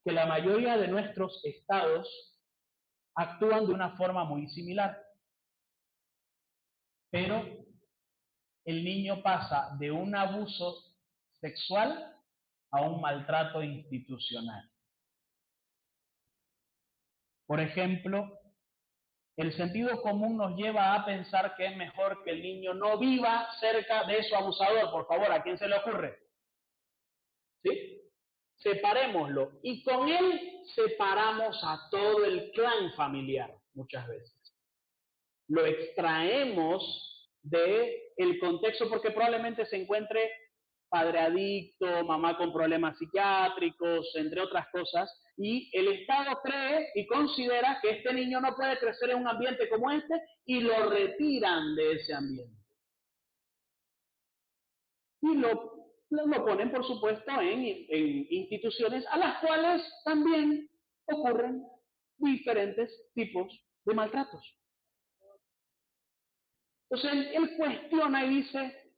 que la mayoría de nuestros estados actúan de una forma muy similar, pero el niño pasa de un abuso sexual a un maltrato institucional. Por ejemplo, el sentido común nos lleva a pensar que es mejor que el niño no viva cerca de su abusador. Por favor, ¿a quién se le ocurre? ¿Sí? Separémoslo. Y con él separamos a todo el clan familiar, muchas veces. Lo extraemos del contexto porque probablemente se encuentre padre adicto, mamá con problemas psiquiátricos, entre otras cosas, y el Estado cree y considera que este niño no puede crecer en un ambiente como este y lo retiran de ese ambiente. Y lo ponen, por supuesto, en instituciones a las cuales también ocurren diferentes tipos de maltratos. Entonces, él cuestiona y dice,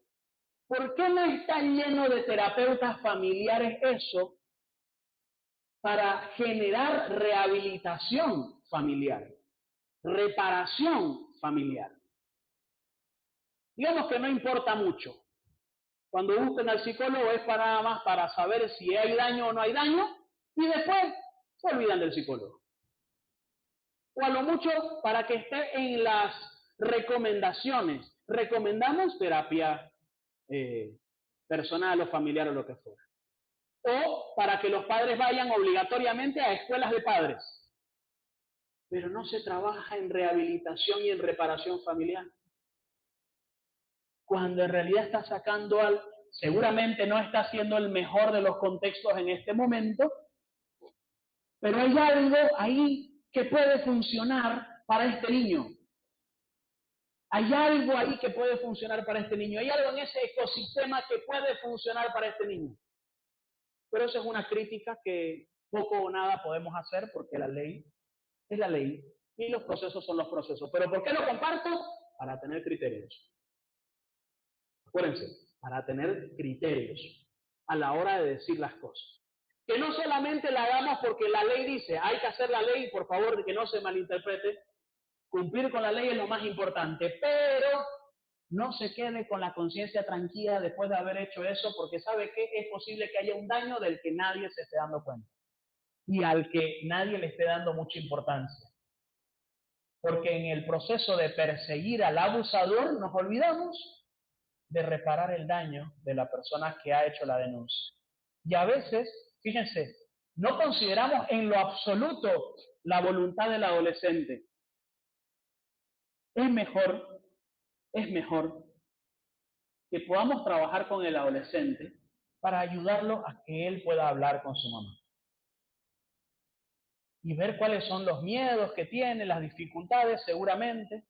¿por qué no está lleno de terapeutas familiares eso para generar rehabilitación familiar, reparación familiar? Digamos que no importa mucho. Cuando busquen al psicólogo es para nada más para saber si hay daño o no hay daño y después se olvidan del psicólogo. O a lo mucho para que esté en las recomendaciones. Recomendamos terapia personal o familiar o lo que fuera. O para que los padres vayan obligatoriamente a escuelas de padres. Pero no se trabaja en rehabilitación y en reparación familiar. Cuando en realidad está sacando algo, seguramente no está siendo el mejor de los contextos en este momento, pero hay algo ahí que puede funcionar para este niño. Hay algo ahí que puede funcionar para este niño. Hay algo en ese ecosistema que puede funcionar para este niño. Pero eso es una crítica que poco o nada podemos hacer porque la ley es la ley y los procesos son los procesos. ¿Pero por qué lo comparto? Para tener criterios. Acuérdense, para tener criterios a la hora de decir las cosas. Que no solamente la hagamos porque la ley dice, hay que hacer la ley, por favor, que no se malinterprete. Cumplir con la ley es lo más importante, pero no se quede con la conciencia tranquila después de haber hecho eso, porque sabe que es posible que haya un daño del que nadie se esté dando cuenta y al que nadie le esté dando mucha importancia. Porque en el proceso de perseguir al abusador nos olvidamos de reparar el daño de la persona que ha hecho la denuncia. Y a veces, fíjense, no consideramos en lo absoluto la voluntad del adolescente. Es mejor que podamos trabajar con el adolescente para ayudarlo a que él pueda hablar con su mamá. Y ver cuáles son los miedos que tiene, las dificultades, seguramente.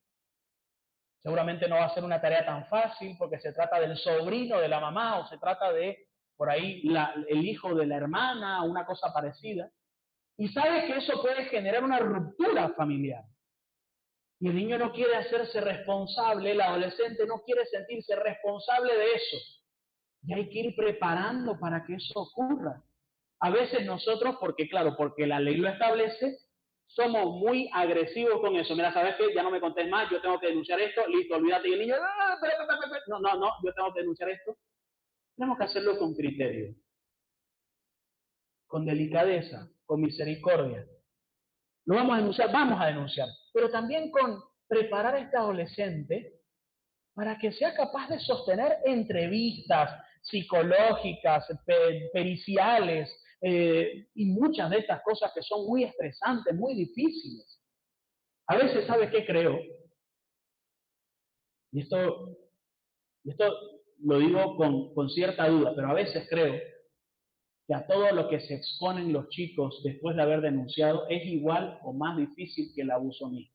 Seguramente no va a ser una tarea tan fácil porque se trata del sobrino de la mamá o se trata de, por ahí, el hijo de la hermana o una cosa parecida. Y sabe que eso puede generar una ruptura familiar. Y el niño no quiere hacerse responsable, el adolescente no quiere sentirse responsable de eso. Y hay que ir preparando para que eso ocurra. A veces nosotros, porque la ley lo establece, somos muy agresivos con eso. Mira, ¿sabes qué? Ya no me contés más, yo tengo que denunciar esto, listo, olvídate. Y el niño, no, yo tengo que denunciar esto. Tenemos que hacerlo con criterio, con delicadeza, con misericordia. Lo vamos a denunciar, pero también con preparar a este adolescente para que sea capaz de sostener entrevistas psicológicas, periciales, y muchas de estas cosas que son muy estresantes, muy difíciles. A veces, ¿sabe qué creo? Y esto lo digo con cierta duda, pero a veces creo que a todo lo que se exponen los chicos después de haber denunciado es igual o más difícil que el abuso mismo.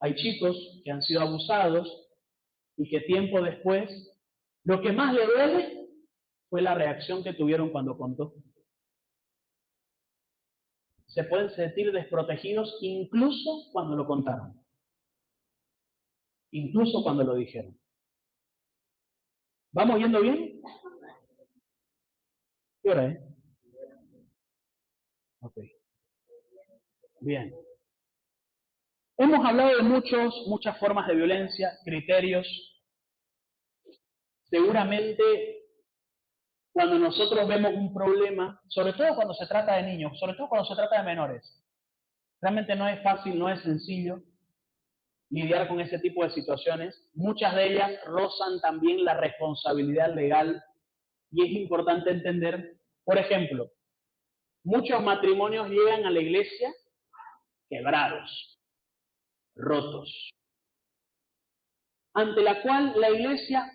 Hay chicos que han sido abusados y que tiempo después lo que más le duele fue la reacción que tuvieron cuando contó. Se pueden sentir desprotegidos incluso cuando lo contaron, incluso cuando lo dijeron. ¿Vamos yendo bien? ¿Qué hora es? Ok. Bien. Hemos hablado de muchas formas de violencia, criterios. Seguramente cuando nosotros vemos un problema, sobre todo cuando se trata de niños, sobre todo cuando se trata de menores, realmente no es fácil, no es sencillo lidiar con ese tipo de situaciones. Muchas de ellas rozan también la responsabilidad legal y es importante entender, por ejemplo, muchos matrimonios llegan a la iglesia quebrados, rotos, ante la cual la iglesia,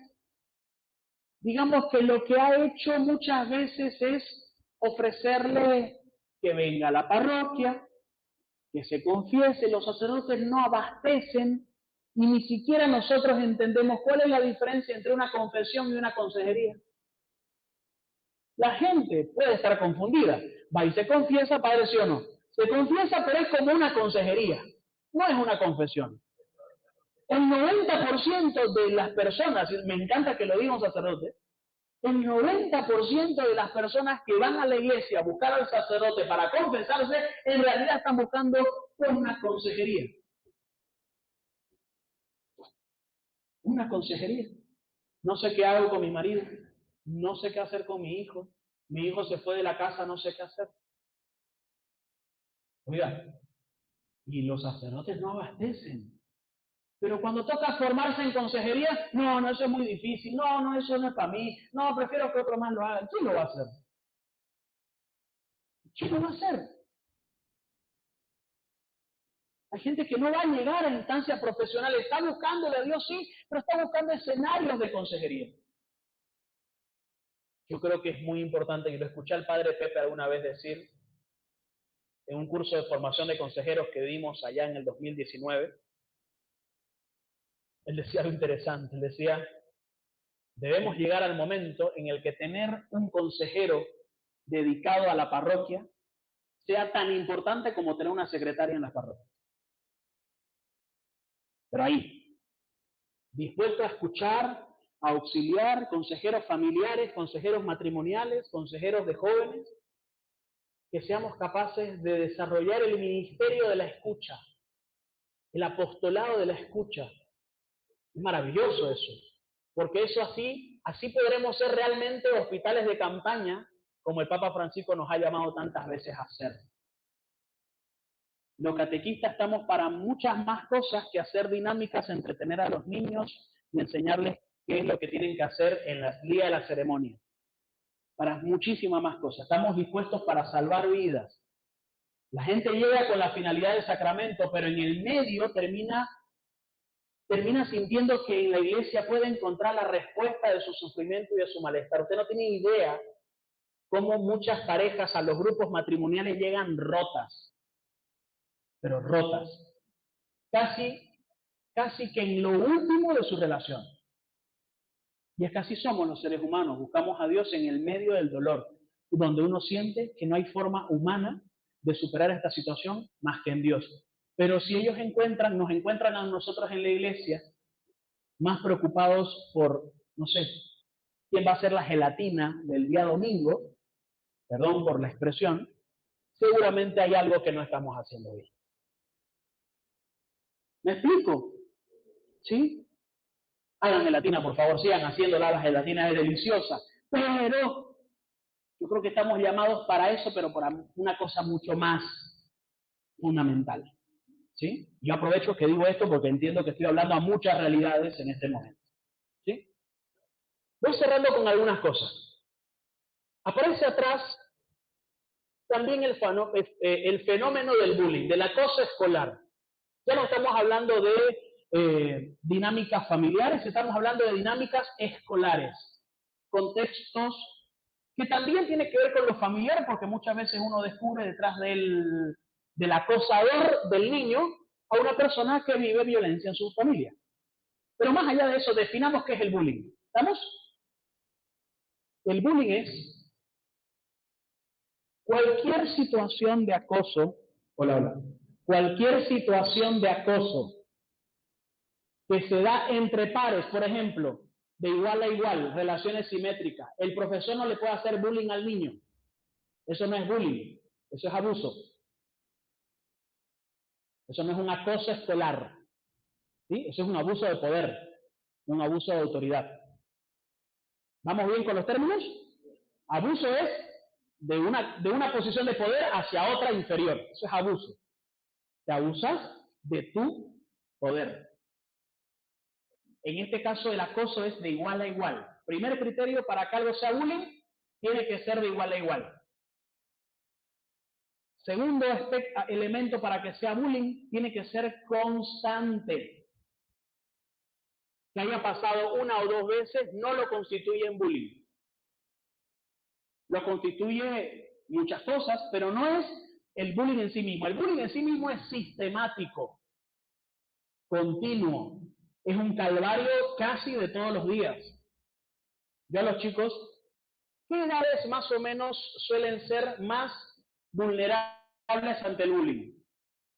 digamos que lo que ha hecho muchas veces es ofrecerle que venga a la parroquia, que se confiese. Los sacerdotes no abastecen y ni siquiera nosotros entendemos cuál es la diferencia entre una confesión y una consejería. La gente puede estar confundida. Va y se confiesa, padre, ¿sí o no? Se confiesa, pero es como una consejería, no es una confesión. El 90% de las personas, me encanta que lo diga un sacerdote, el 90% de las personas que van a la iglesia a buscar al sacerdote para confesarse, en realidad están buscando una consejería. Una consejería. No sé qué hago con mi marido, no sé qué hacer con mi hijo se fue de la casa, no sé qué hacer. Oiga, y los sacerdotes no abastecen. Pero cuando toca formarse en consejería, no, eso es muy difícil, no, eso no es para mí, no, prefiero que otro más lo haga. ¿Quién lo va a hacer? ¿Quién lo va a hacer? Hay gente que no va a llegar a instancias profesionales, está buscando de Dios, sí, pero está buscando escenarios de consejería. Yo creo que es muy importante, y lo escuché al padre Pepe alguna vez decir, en un curso de formación de consejeros que dimos allá en el 2019, él decía algo interesante, él decía, debemos llegar al momento en el que tener un consejero dedicado a la parroquia sea tan importante como tener una secretaria en la parroquia. Pero ahí, dispuesto a escuchar, a auxiliar, consejeros familiares, consejeros matrimoniales, consejeros de jóvenes, que seamos capaces de desarrollar el ministerio de la escucha, el apostolado de la escucha. Es maravilloso eso, porque eso así podremos ser realmente hospitales de campaña, como el Papa Francisco nos ha llamado tantas veces a hacer. Los catequistas estamos para muchas más cosas que hacer dinámicas, entretener a los niños y enseñarles qué es lo que tienen que hacer en el día de la ceremonia. Para muchísimas más cosas. Estamos dispuestos para salvar vidas. La gente llega con la finalidad del sacramento, pero en el medio termina sintiendo que en la iglesia puede encontrar la respuesta de su sufrimiento y de su malestar. Usted no tiene idea cómo muchas parejas a los grupos matrimoniales llegan rotas, pero rotas, casi que en lo último de su relación. Y es que así somos los seres humanos, buscamos a Dios en el medio del dolor, donde uno siente que no hay forma humana de superar esta situación más que en Dios. Pero si ellos nos encuentran a nosotros en la iglesia, más preocupados por, no sé, quién va a ser la gelatina del día domingo, perdón por la expresión, seguramente hay algo que no estamos haciendo bien. ¿Me explico? ¿Sí? Hagan gelatina, por favor, sigan haciéndola, la gelatina es deliciosa. Pero yo creo que estamos llamados para eso, pero para una cosa mucho más fundamental. ¿Sí? Yo aprovecho que digo esto porque entiendo que estoy hablando a muchas realidades en este momento. ¿Sí? Voy cerrando con algunas cosas. Aparece atrás también el fenómeno del bullying, del acoso escolar. Ya no estamos hablando de dinámicas familiares, estamos hablando de dinámicas escolares, contextos que también tienen que ver con lo familiar, porque muchas veces uno descubre detrás del acosador del niño a una persona que vive violencia en su familia. Pero más allá de eso, definamos qué es el bullying. ¿Estamos? El bullying es cualquier situación de acoso, cualquier situación de acoso que se da entre pares, por ejemplo, de igual a igual, relaciones simétricas. El profesor no le puede hacer bullying al niño. Eso no es bullying, eso es abuso. Eso no es un acoso escolar. ¿Sí? Eso es un abuso de poder, un abuso de autoridad. ¿Vamos bien con los términos? Abuso es de una posición de poder hacia otra inferior. Eso es abuso. Te abusas de tu poder. En este caso, el acoso es de igual a igual. Primer criterio para que algo sea bullying, tiene que ser de igual a igual. Segundo elemento para que sea bullying, tiene que ser constante. Que haya pasado una o dos veces no lo constituye en bullying. Lo constituye muchas cosas, pero no es el bullying en sí mismo. El bullying en sí mismo es sistemático, continuo. Es un calvario casi de todos los días. Yo a los chicos, ¿qué edades más o menos suelen ser más vulnerables ante el bullying?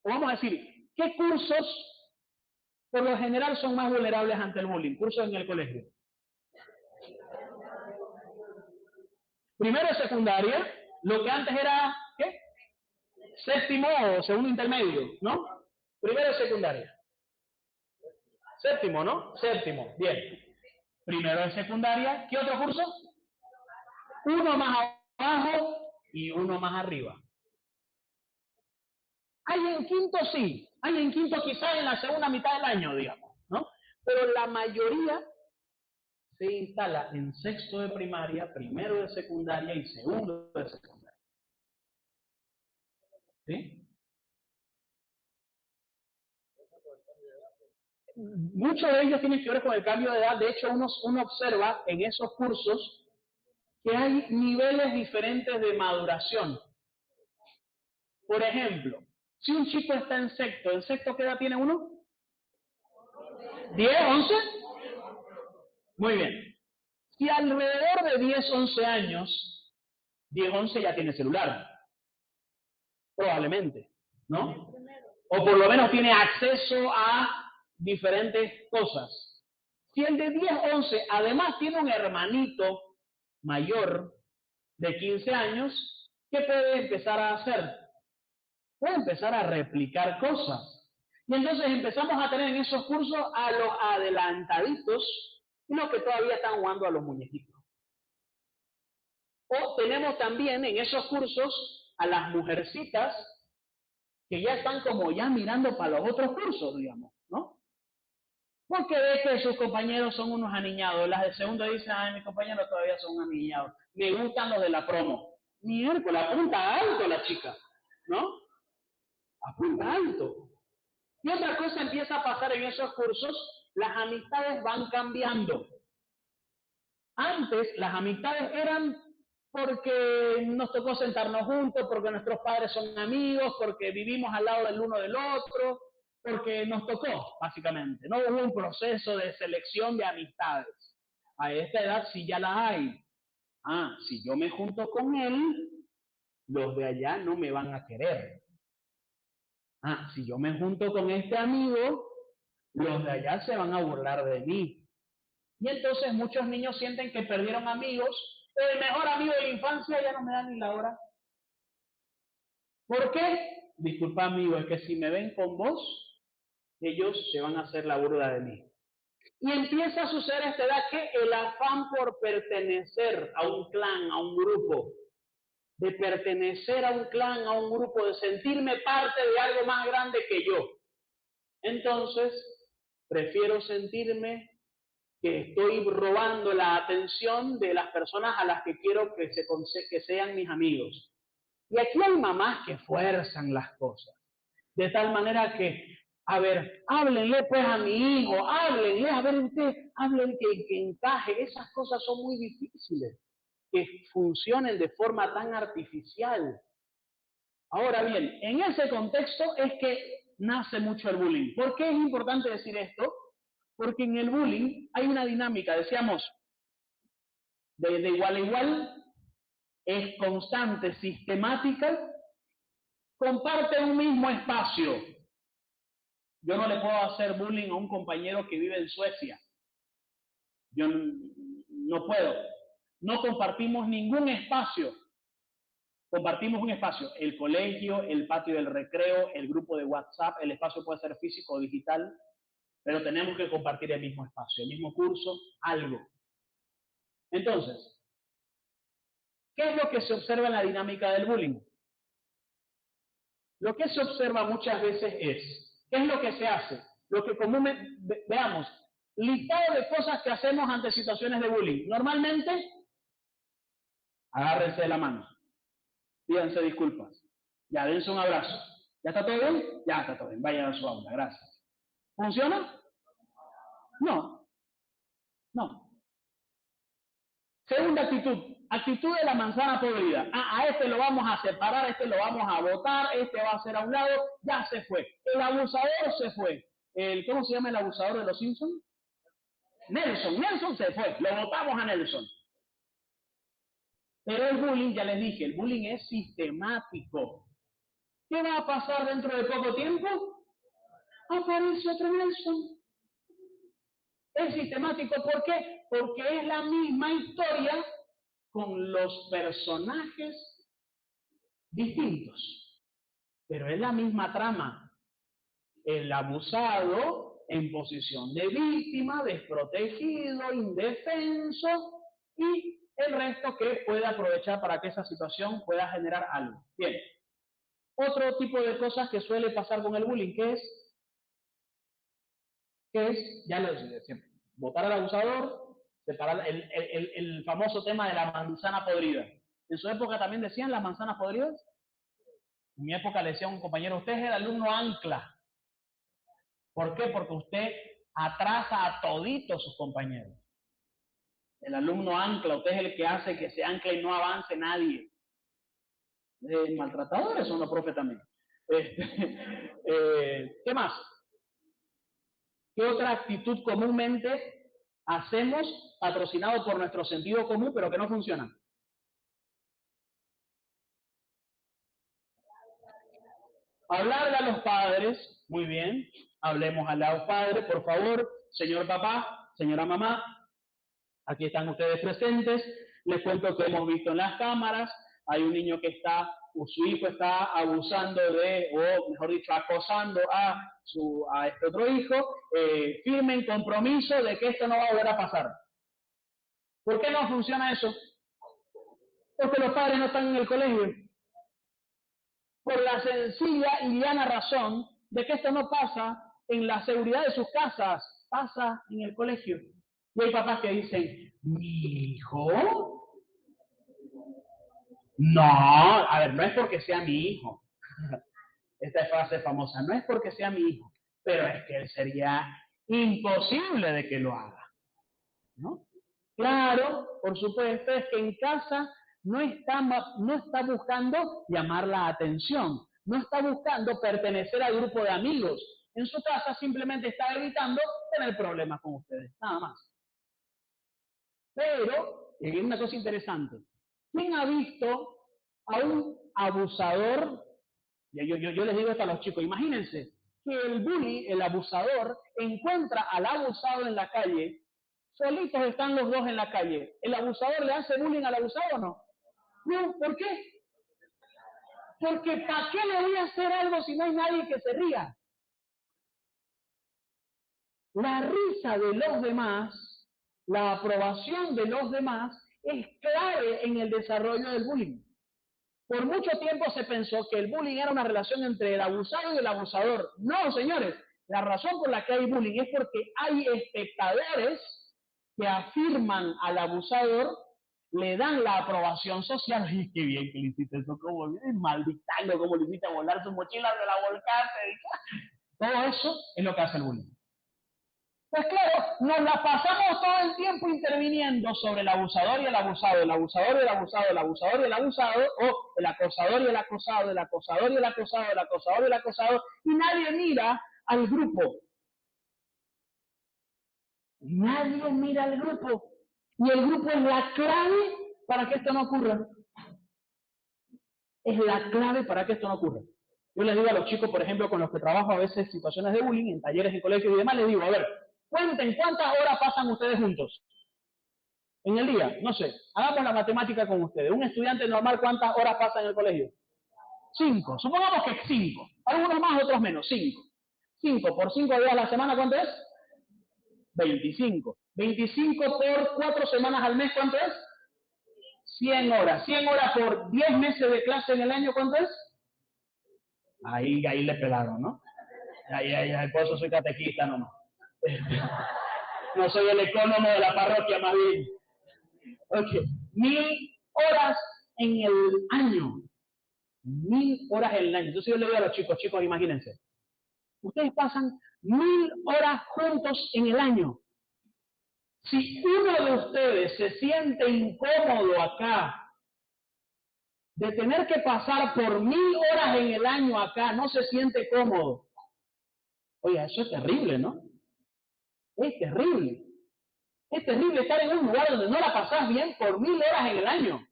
O vamos a decir, ¿qué cursos por lo general son más vulnerables ante el bullying? Cursos en el colegio. Primero de secundaria, lo que antes era, ¿qué? Séptimo o segundo intermedio, ¿no? Primero de secundaria. Séptimo, ¿no? Séptimo, bien. Primero de secundaria, ¿qué otro curso? Uno más abajo y uno más arriba. Hay en quinto sí, hay en quinto quizás en la segunda mitad del año, digamos, ¿no? Pero la mayoría se instala en sexto de primaria, primero de secundaria y segundo de secundaria. ¿Sí? Muchos de ellos tienen que ver con el cambio de edad. De hecho, uno observa en esos cursos que hay niveles diferentes de maduración. Por ejemplo, si un chico está en sexto ¿qué edad tiene uno? ¿10, 11? Muy bien. Si alrededor de 10, 11 años, 10, 11 ya tiene celular, probablemente, ¿no? O por lo menos tiene acceso a diferentes cosas. Si el de 10, 11 además tiene un hermanito mayor de 15 años, ¿qué puede empezar a hacer? Puede empezar a replicar cosas. Y entonces empezamos a tener en esos cursos a los adelantaditos y los que todavía están jugando a los muñequitos. O tenemos también en esos cursos a las mujercitas que ya están como ya mirando para los otros cursos, digamos, ¿no? Porque ve que sus compañeros son unos aniñados. Las de segundo dicen, ay, mis compañeros todavía son aniñados. Me gustan los de la promo. Miércoles, apunta alto la chica, ¿no? Apunta alto. Y otra cosa empieza a pasar en esos cursos, las amistades van cambiando. Antes las amistades eran porque nos tocó sentarnos juntos, porque nuestros padres son amigos, porque vivimos al lado del uno del otro, porque nos tocó, básicamente. No hubo un proceso de selección de amistades. A esta edad sí ya las hay. Ah, si yo me junto con él, los de allá no me van a querer. Ah, si yo me junto con este amigo, los de allá se van a burlar de mí. Y entonces muchos niños sienten que perdieron amigos, pero el mejor amigo de la infancia ya no me da ni la hora. ¿Por qué? Disculpa, amigo, es que si me ven con vos, ellos se van a hacer la burla de mí. Y empieza a suceder a esta edad que el afán por pertenecer a un clan, a un grupo, de pertenecer a un clan, a un grupo, de sentirme parte de algo más grande que yo. Entonces, prefiero sentirme que estoy robando la atención de las personas a las que quiero que sean mis amigos. Y aquí hay mamás que fuerzan las cosas, de tal manera que, a ver, háblenle pues a mi hijo, háblenle, a ver usted, háblenle que encaje. Esas cosas son muy difíciles, que funcionen de forma tan artificial. Ahora bien, en ese contexto es que nace mucho el bullying. ¿Por qué es importante decir esto? Porque en el bullying hay una dinámica, decíamos, de igual a igual, es constante, sistemática, comparte un mismo espacio. Yo no le puedo hacer bullying a un compañero que vive en Suecia. Yo no puedo. No compartimos ningún espacio. Compartimos un espacio, el colegio, el patio del recreo, el grupo de WhatsApp, el espacio puede ser físico o digital, pero tenemos que compartir el mismo espacio, el mismo curso, algo. Entonces, ¿qué es lo que se observa en la dinámica del bullying? Lo que se observa muchas veces es, ¿qué es lo que se hace? Lo que comúnmente, veamos, listado de cosas que hacemos ante situaciones de bullying. Normalmente, agárrense de la mano. Pídanse disculpas. Ya, dense un abrazo. ¿Ya está todo bien? Ya está todo bien. Vayan a su aula. Gracias. ¿Funciona? No. No. Segunda actitud. Actitud de la manzana podrida. A este lo vamos a separar, a este lo vamos a botar, este va a ser a un lado. Ya se fue. El abusador se fue. ¿Cómo se llama el abusador de los Simpsons? Nelson. Nelson se fue. Lo botamos a Nelson. Pero el bullying, ya les dije, el bullying es sistemático. ¿Qué va a pasar dentro de poco tiempo? Aparece otro Nelson. Es sistemático, ¿por qué? Porque es la misma historia con los personajes distintos. Pero es la misma trama. El abusado en posición de víctima, desprotegido, indefenso, y el resto que puede aprovechar para que esa situación pueda generar algo. Bien. Otro tipo de cosas que suele pasar con el bullying, ¿qué es? Ya lo decía siempre. Votar al abusador, separar el famoso tema de la manzana podrida. En su época también decían las manzanas podridas. En mi época le decía a un compañero, usted es el alumno ancla. ¿Por qué? Porque usted atrasa a toditos sus compañeros. El alumno ancla, usted es el que hace que se ancle y no avance nadie. Maltratadores son los profes también. ¿Qué más? ¿Qué otra actitud comúnmente hacemos patrocinado por nuestro sentido común, pero que no funciona? Hablarle a los padres, muy bien, hablemos a los padres, por favor, señor papá, señora mamá, aquí están ustedes presentes, les cuento que hemos visto en las cámaras, hay un niño que su hijo está abusando o mejor dicho, acosando a este otro hijo, firmen compromiso de que esto no va a volver a pasar. ¿Por qué no funciona eso? Porque los padres no están en el colegio. Por la sencilla y llana razón de que esto no pasa en la seguridad de sus casas, pasa en el colegio. Y hay papás que dicen, ¿mi hijo? No, a ver, no es porque sea mi hijo. Esta frase famosa, no es porque sea mi hijo, pero es que sería imposible de que lo haga, ¿no? Claro, por supuesto, es que en casa no está buscando llamar la atención, no está buscando pertenecer al grupo de amigos. En su casa simplemente está evitando tener problemas con ustedes, nada más. Pero, y hay una cosa interesante, ¿quién ha visto a un abusador? Yo les digo esto a los chicos, imagínense que el bully, el abusador, encuentra al abusado en la calle, solitos están los dos en la calle. ¿El abusador le hace bullying al abusado o no? No, ¿por qué? Porque ¿para qué le voy a hacer algo si no hay nadie que se ría? La risa de los demás, la aprobación de los demás, es clave en el desarrollo del bullying. Por mucho tiempo se pensó que el bullying era una relación entre el abusado y el abusador. No, señores, la razón por la que hay bullying es porque hay espectadores que afirman al abusador, le dan la aprobación social. ¡Ay, qué bien que le hiciste eso! ¿Cómo bien? Malditando, cómo le hiciste volar su mochila, de la volcaste. Todo eso es lo que hace el bullying. Pues claro, nos la pasamos todo el tiempo interviniendo sobre el abusador y el abusado, el abusador y el abusado, el abusador y el abusado, o el acosador y el acosado, el acosador y el acosado, el acosador y el acosado, y nadie mira al grupo. Nadie mira al grupo. Y el grupo es la clave para que esto no ocurra. Es la clave para que esto no ocurra. Yo les digo a los chicos, por ejemplo, con los que trabajo a veces situaciones de bullying, en talleres, en colegios y demás, les digo, a ver, cuenten cuántas horas pasan ustedes juntos en el día. No sé, hagamos la matemática con ustedes. Un estudiante normal, ¿cuántas horas pasa en el colegio? 5. Supongamos que 5. Algunos más, otros menos. 5. 5 por 5 días a la semana, ¿cuánto es? 25. 25 por 4 semanas al mes, ¿cuánto es? 100 horas. 100 horas por 10 meses de clase en el año, ¿cuánto es? Ahí le pelaron, ¿no? Ahí, por eso soy catequista nomás. No soy el ecónomo de la parroquia, más bien. Ok. 1000 horas en el año. 1000 horas en el año. Entonces yo le digo a los chicos, imagínense. Ustedes pasan 1000 horas juntos en el año. Si uno de ustedes se siente incómodo acá, de tener que pasar por 1000 horas en el año acá, no se siente cómodo. Oye, eso es terrible, ¿no? Es terrible. Es terrible estar en un lugar donde no la pasás bien por 1000 horas en el año.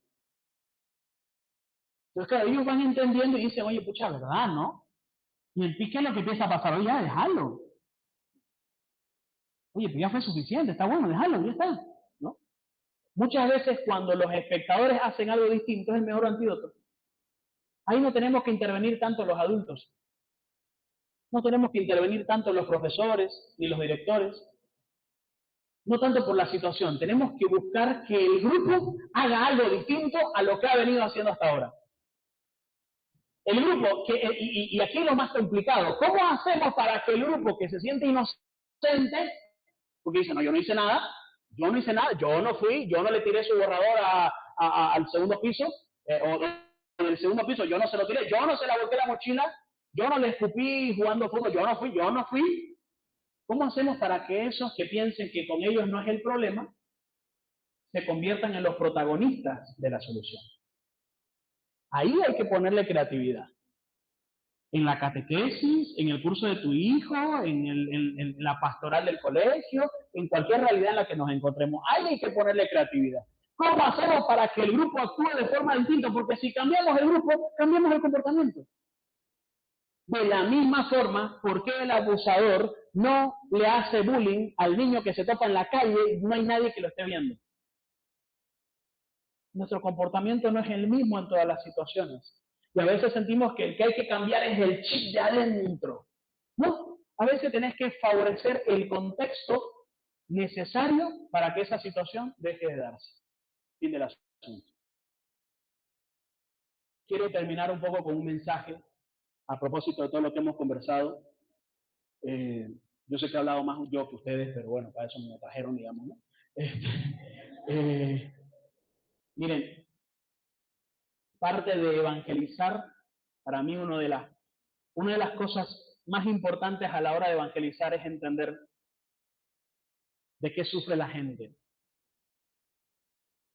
Entonces, claro, ellos van entendiendo y dicen, oye, pucha, ¿verdad, no? Y el pique es lo que empieza a pasar, oye, ya, déjalo. Oye, pues ya fue suficiente, está bueno, déjalo, ya está, ¿no? Muchas veces cuando los espectadores hacen algo distinto es el mejor antídoto. Ahí no tenemos que intervenir tanto los adultos. No tenemos que intervenir tanto los profesores ni los directores. No tanto por la situación. Tenemos que buscar que el grupo haga algo distinto a lo que ha venido haciendo hasta ahora. El grupo, y aquí es lo más complicado, ¿cómo hacemos para que el grupo que se siente inocente, porque dice, no, yo no hice nada, yo no fui, yo no le tiré su borrador al segundo piso, o en el segundo piso yo no se lo tiré, yo no se la volteé la mochila, yo no le escupí jugando fútbol, yo no fui. ¿Cómo hacemos para que esos que piensen que con ellos no es el problema, se conviertan en los protagonistas de la solución? Ahí hay que ponerle creatividad. En la catequesis, en el curso de tu hijo, en la pastoral del colegio, en cualquier realidad en la que nos encontremos. Ahí hay que ponerle creatividad. ¿Cómo hacemos para que el grupo actúe de forma distinta? Porque si cambiamos el grupo, cambiamos el comportamiento. De la misma forma, ¿por qué el abusador no le hace bullying al niño que se topa en la calle y no hay nadie que lo esté viendo? Nuestro comportamiento no es el mismo en todas las situaciones. Y a veces sentimos que el que hay que cambiar es el chip de adentro. No, a veces tenés que favorecer el contexto necesario para que esa situación deje de darse. Fin del asunto. Quiero terminar un poco con un mensaje a propósito de todo lo que hemos conversado. Yo sé que he hablado más yo que ustedes, pero bueno, para eso me trajeron, digamos, ¿no? Miren, parte de evangelizar, para mí una de las cosas más importantes a la hora de evangelizar es entender de qué sufre la gente.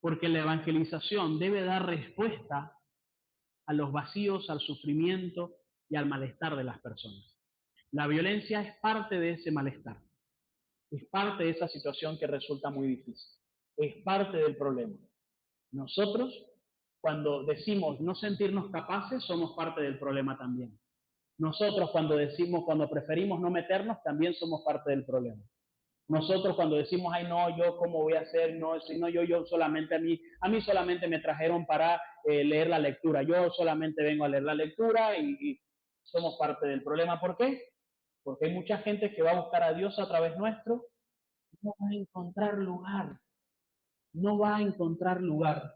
Porque la evangelización debe dar respuesta a los vacíos, al sufrimiento y al malestar de las personas. La violencia es parte de ese malestar. Es parte de esa situación que resulta muy difícil. Es parte del problema. Nosotros, cuando decimos no sentirnos capaces, somos parte del problema también. Nosotros cuando preferimos no meternos, también somos parte del problema. Nosotros cuando decimos, ay no, yo cómo voy a hacer, no, si no, yo solamente a mí solamente me trajeron para leer la lectura, yo solamente vengo a leer la lectura y somos parte del problema. ¿Por qué? Porque hay mucha gente que va a buscar a Dios a través nuestro, no va a encontrar lugar, no va a encontrar lugar.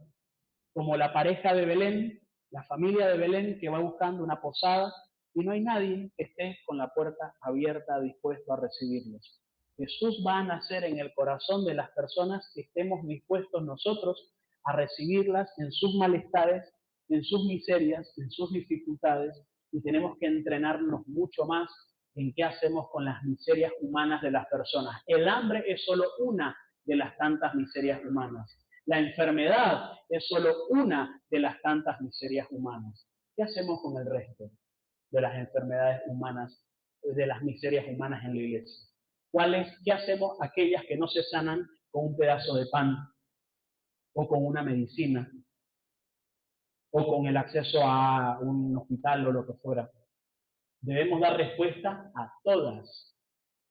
Como la pareja de Belén, la familia de Belén que va buscando una posada y no hay nadie que esté con la puerta abierta, dispuesto a recibirlos. Jesús va a nacer en el corazón de las personas que estemos dispuestos nosotros a recibirlas en sus malestares, en sus miserias, en sus dificultades, y tenemos que entrenarnos mucho más en qué hacemos con las miserias humanas de las personas. El hambre es solo una de las tantas miserias humanas. La enfermedad es solo una de las tantas miserias humanas. ¿Qué hacemos con el resto de las enfermedades humanas, de las miserias humanas en la iglesia? ¿Qué hacemos aquellas que no se sanan con un pedazo de pan? o con una medicina, o con el acceso a un hospital o lo que fuera. Debemos dar respuesta a todas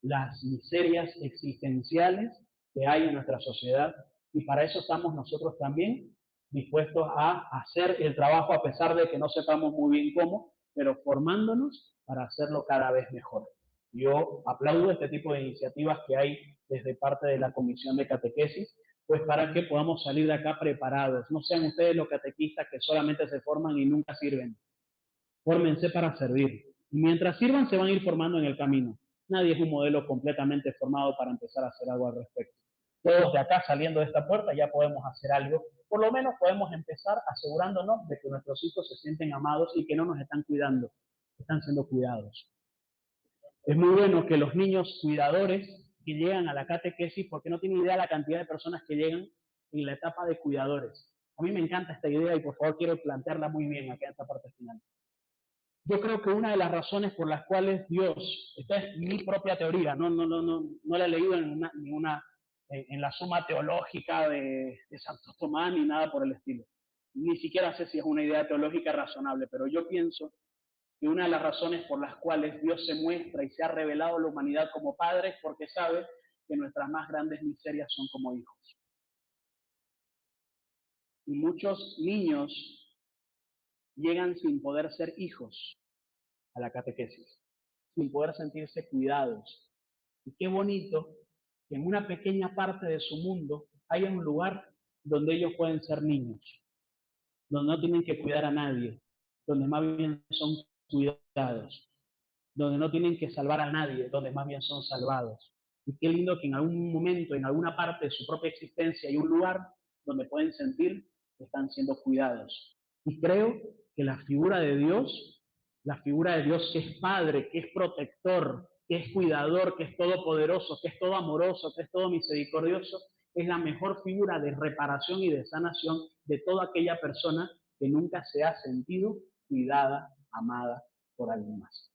las miserias existenciales que hay en nuestra sociedad, y para eso estamos nosotros también dispuestos a hacer el trabajo, a pesar de que no sepamos muy bien cómo, pero formándonos para hacerlo cada vez mejor. Yo aplaudo este tipo de iniciativas que hay desde parte de la Comisión de Catequesis, pues para que podamos salir de acá preparados. No sean ustedes los catequistas que solamente se forman y nunca sirven. Fórmense para servir. Y mientras sirvan, se van a ir formando en el camino. Nadie es un modelo completamente formado para empezar a hacer algo al respecto. Todos de acá, saliendo de esta puerta, ya podemos hacer algo. Por lo menos podemos empezar asegurándonos de que nuestros hijos se sienten amados y que no nos están cuidando, están siendo cuidados. Es muy bueno que los niños cuidadores que llegan a la catequesis, porque no tienen idea de la cantidad de personas que llegan en la etapa de cuidadores. A mí me encanta esta idea y por favor quiero plantearla muy bien acá en esta parte final. Yo creo que una de las razones por las cuales Dios, esta es mi propia teoría, no la he leído en la suma teológica de Santo Tomás ni nada por el estilo. Ni siquiera sé si es una idea teológica razonable, pero yo pienso que una de las razones por las cuales Dios se muestra y se ha revelado a la humanidad como Padre es porque sabe que nuestras más grandes miserias son como hijos. Y muchos niños llegan sin poder ser hijos a la catequesis, sin poder sentirse cuidados. Y qué bonito que en una pequeña parte de su mundo haya un lugar donde ellos pueden ser niños, donde no tienen que cuidar a nadie, donde más bien son cuidados, donde no tienen que salvar a nadie, donde más bien son salvados. Y qué lindo que en algún momento, en alguna parte de su propia existencia, hay un lugar donde pueden sentir que están siendo cuidados. Y creo que la figura de Dios que es Padre, que es protector, que es cuidador, que es todopoderoso, que es todo amoroso, que es todo misericordioso, es la mejor figura de reparación y de sanación de toda aquella persona que nunca se ha sentido cuidada, amada por alguien más.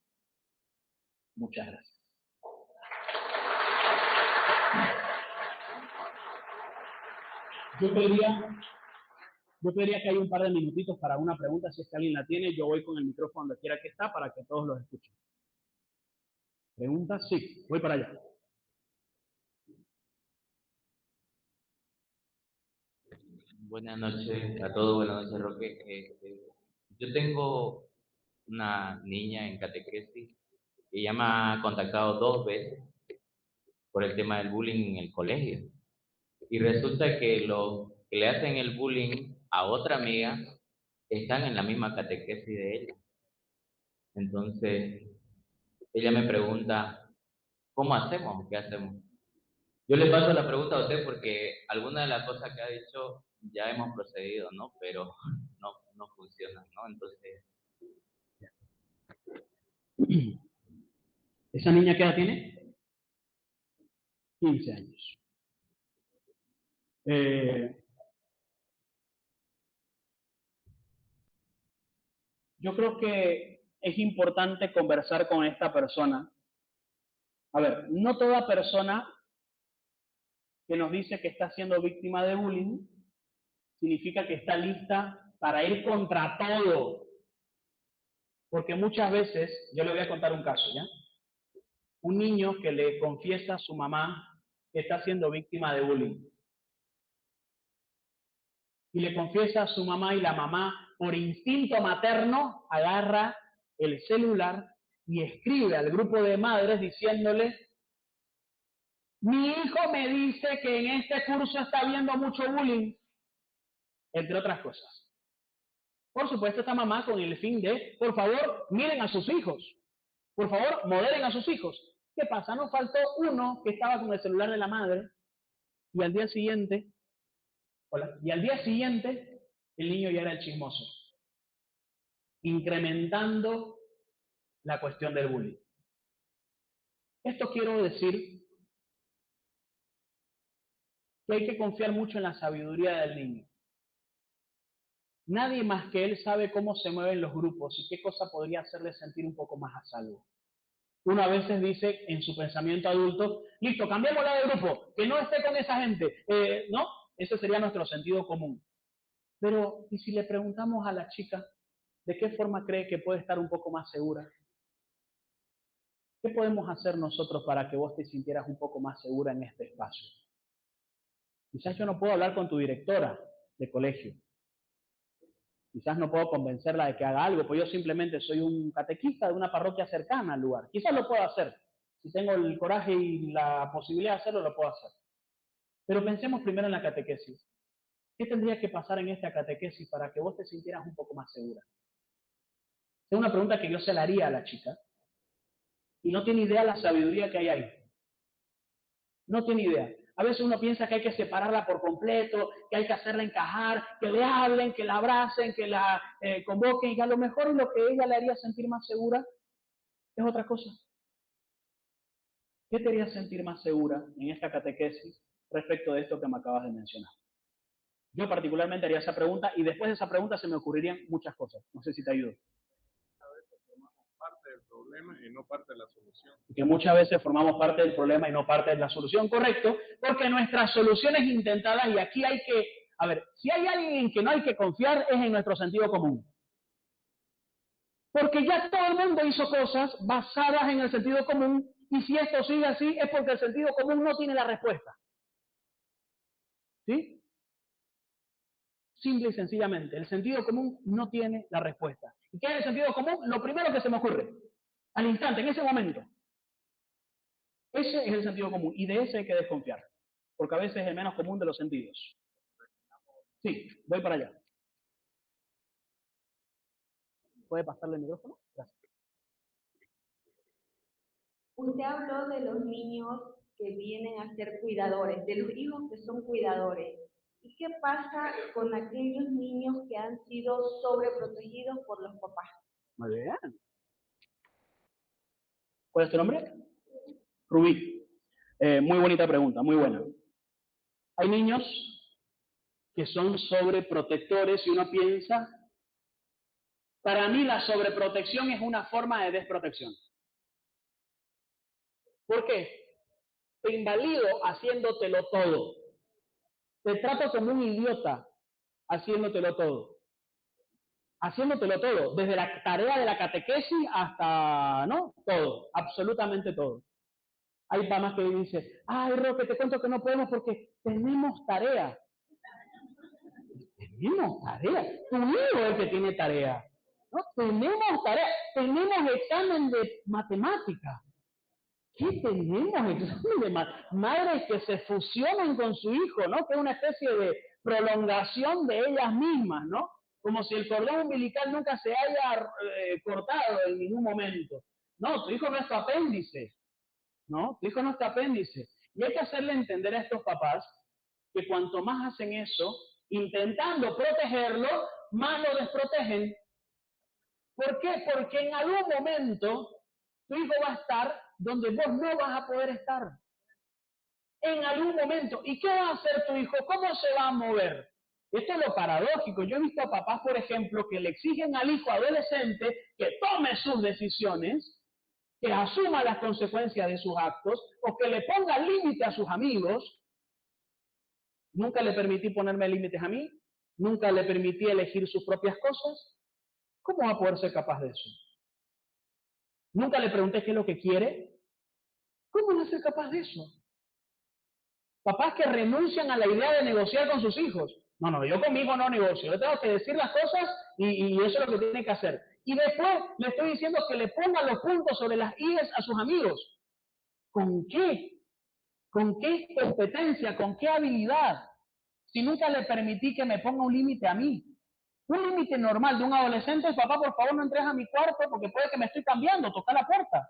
Muchas gracias. Yo pediría que haya un par de minutitos para una pregunta, si es que alguien la tiene. Yo voy con el micrófono donde quiera que está para que todos los escuchen. ¿Preguntas? Sí, voy para allá. Buenas noches a todos, buenas noches, Roque. Yo tengo una niña en catequesis y ella me ha contactado 2 veces por el tema del bullying en el colegio. Y resulta que los que le hacen el bullying a otra amiga están en la misma catequesis de ella. Entonces, ella me pregunta, ¿cómo hacemos? ¿Qué hacemos? Yo le paso la pregunta a usted porque alguna de las cosas que ha dicho ya hemos procedido, ¿no? Pero no funciona, ¿no? Entonces... ¿Esa niña qué edad tiene? 15 años. Yo creo que es importante conversar con esta persona. A ver, no toda persona que nos dice que está siendo víctima de bullying significa que está lista para ir contra todo. Porque muchas veces, yo le voy a contar un caso, ¿ya? Un niño que le confiesa a su mamá que está siendo víctima de bullying. Y le confiesa a su mamá y la mamá, por instinto materno, agarra el celular y escribe al grupo de madres diciéndole: mi hijo me dice que en este curso está habiendo mucho bullying, entre otras cosas. Por supuesto, esta mamá con el fin de, por favor, miren a sus hijos, por favor, moderen a sus hijos. ¿Qué pasa? Nos faltó uno que estaba con el celular de la madre y al día siguiente el niño ya era el chismoso, incrementando la cuestión del bullying. Esto quiero decir que hay que confiar mucho en la sabiduría del niño. Nadie más que él sabe cómo se mueven los grupos y qué cosa podría hacerle sentir un poco más a salvo. Uno a veces dice en su pensamiento adulto: listo, cambiémosla de grupo, que no esté con esa gente, ¿no? Ese sería nuestro sentido común. Pero, ¿y si le preguntamos a la chica de qué forma cree que puede estar un poco más segura? ¿Qué podemos hacer nosotros para que vos te sintieras un poco más segura en este espacio? Quizás yo no puedo hablar con tu directora de colegio. Quizás no puedo convencerla de que haga algo, pues yo simplemente soy un catequista de una parroquia cercana al lugar. Quizás lo puedo hacer. Si tengo el coraje y la posibilidad de hacerlo, lo puedo hacer. Pero pensemos primero en la catequesis. ¿Qué tendría que pasar en esta catequesis para que vos te sintieras un poco más segura? Es una pregunta que yo se la haría a la chica. Y no tiene idea la sabiduría que hay ahí. No tiene idea. A veces uno piensa que hay que separarla por completo, que hay que hacerla encajar, que le hablen, que la abracen, que la convoquen, y a lo mejor lo que ella le haría sentir más segura es otra cosa. ¿Qué te haría sentir más segura en esta catequesis respecto de esto que me acabas de mencionar? Yo particularmente haría esa pregunta y después de esa pregunta se me ocurrirían muchas cosas. No sé si te ayudo. Parte del problema y no parte de la solución. Que muchas veces formamos parte del problema y no parte de la solución, correcto, porque nuestras soluciones intentadas, y aquí hay que, a ver, si hay alguien en que no hay que confiar es en nuestro sentido común. Porque ya todo el mundo hizo cosas basadas en el sentido común, y si esto sigue así es porque el sentido común no tiene la respuesta. ¿Sí? Simple y sencillamente, el sentido común no tiene la respuesta. ¿Y qué es el sentido común? Lo primero que se me ocurre, al instante, en ese momento. Ese es el sentido común, y de ese hay que desconfiar, porque a veces es el menos común de los sentidos. Sí, voy para allá. ¿Puede pasarle el micrófono? Gracias. Usted habló de los niños que vienen a ser cuidadores, de los hijos que son cuidadores. ¿Y qué pasa con aquellos niños que han sido sobreprotegidos por los papás? Muy bien. ¿Cuál es tu nombre? Rubí. Muy bonita pregunta, muy buena. Hay niños que son sobreprotectores y uno piensa, para mí la sobreprotección es una forma de desprotección. ¿Por qué? Te invalido haciéndotelo todo. Te trato como un idiota haciéndotelo todo. Haciéndotelo todo, desde la tarea de la catequesis hasta, ¿no? Todo, absolutamente todo. Hay mamás que dicen, ay, Roque, te cuento que no podemos porque tenemos tarea. Tenemos tarea. Tu hijo es el que tiene tarea. No, tenemos tarea. Tenemos examen de matemática. ¿Qué tenemos? Examen de madres que se fusionan con su hijo, ¿no? Que es una especie de prolongación de ellas mismas, ¿no? Como si el cordón umbilical nunca se haya cortado en ningún momento. No, tu hijo no es tu apéndice. ¿No? Tu hijo no es tu apéndice. Y hay que hacerle entender a estos papás que cuanto más hacen eso, intentando protegerlo, más lo desprotegen. ¿Por qué? Porque en algún momento tu hijo va a estar donde vos no vas a poder estar. En algún momento. ¿Y qué va a hacer tu hijo? ¿Cómo se va a mover? Esto es lo paradójico. Yo he visto a papás, por ejemplo, que le exigen al hijo adolescente que tome sus decisiones, que asuma las consecuencias de sus actos, o que le ponga límite a sus amigos. Nunca le permití ponerme límites a mí, nunca le permití elegir sus propias cosas. ¿Cómo va a poder ser capaz de eso? Nunca le pregunté qué es lo que quiere. ¿Cómo va a ser capaz de eso? Papás que renuncian a la idea de negociar con sus hijos. No, yo conmigo no negocio, yo tengo que decir las cosas y eso es lo que tiene que hacer. Y después le estoy diciendo que le ponga los puntos sobre las IES a sus amigos. ¿Con qué? ¿Con qué competencia? ¿Con qué habilidad? Si nunca le permití que me ponga un límite a mí. Un límite normal de un adolescente, papá, por favor no entres a mi cuarto porque puede que me estoy cambiando, toca la puerta.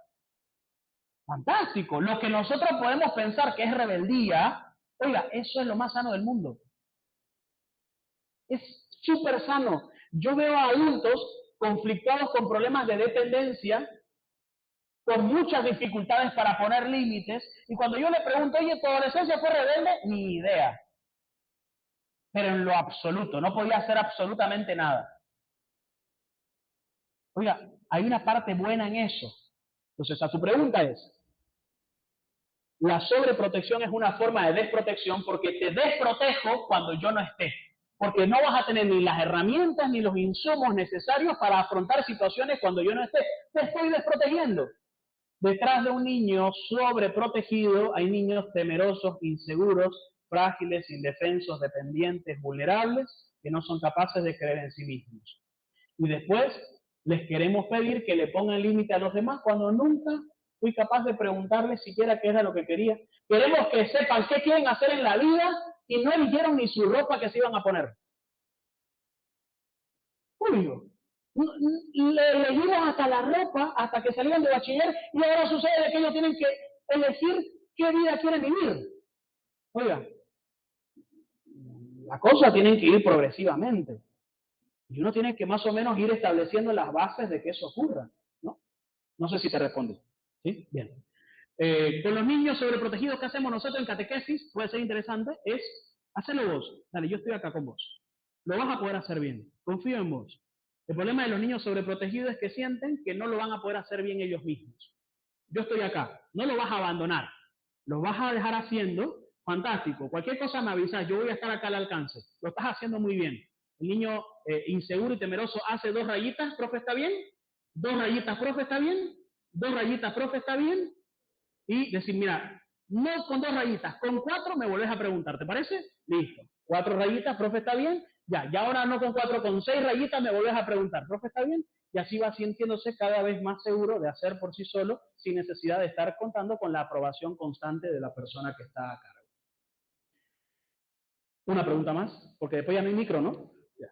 Fantástico. Lo que nosotros podemos pensar que es rebeldía, oiga, eso es lo más sano del mundo. Es súper sano. Yo veo a adultos conflictuados con problemas de dependencia, con muchas dificultades para poner límites, y cuando yo le pregunto, oye, ¿tu adolescencia fue rebelde? Ni idea. Pero en lo absoluto, no podía hacer absolutamente nada. Oiga, hay una parte buena en eso. Entonces, a tu pregunta es, La sobreprotección es una forma de desprotección porque te desprotejo cuando yo no esté. Porque no vas a tener ni las herramientas ni los insumos necesarios para afrontar situaciones cuando yo no esté. Te estoy desprotegiendo. Detrás de un niño sobreprotegido hay niños temerosos, inseguros, frágiles, indefensos, dependientes, vulnerables, que no son capaces de creer en sí mismos. Y después les queremos pedir que le pongan límite a los demás cuando nunca fui capaz de preguntarles siquiera qué era lo que quería. Queremos que sepan qué quieren hacer en la vida y no eligieron ni su ropa que se iban a poner. Obvio. Le elegimos hasta la ropa, hasta que salían de bachiller, y ahora sucede que ellos tienen que elegir qué vida quieren vivir. Oiga, la cosa tiene que ir progresivamente. Y uno tiene que más o menos ir estableciendo las bases de que eso ocurra, ¿no? No sé si te responde. ¿Sí? Bien. Con los niños sobreprotegidos, ¿qué hacemos nosotros en catequesis? Puede ser interesante, es hacerlo vos. Dale, yo estoy acá con vos. Lo vas a poder hacer bien. Confío en vos. El problema de los niños sobreprotegidos es que sienten que no lo van a poder hacer bien ellos mismos. Yo estoy acá. No lo vas a abandonar. Lo vas a dejar haciendo. Fantástico. Cualquier cosa me avisas. Yo voy a estar acá al alcance. Lo estás haciendo muy bien. El niño inseguro y temeroso hace 2 rayitas. ¿Profe, está bien? 2 rayitas, profe, ¿está bien? 2 rayitas, profe, ¿está bien? Y decir, mira, no con 2 rayitas, con 4 me volvés a preguntar, ¿te parece? Listo. 4 rayitas, profe, ¿está bien? Ya ahora no con 4, con 6 rayitas me volvés a preguntar, ¿profe, está bien? Y así va sintiéndose cada vez más seguro de hacer por sí solo, sin necesidad de estar contando con la aprobación constante de la persona que está a cargo. Una pregunta más, porque después ya no hay micro, ¿no? Ya.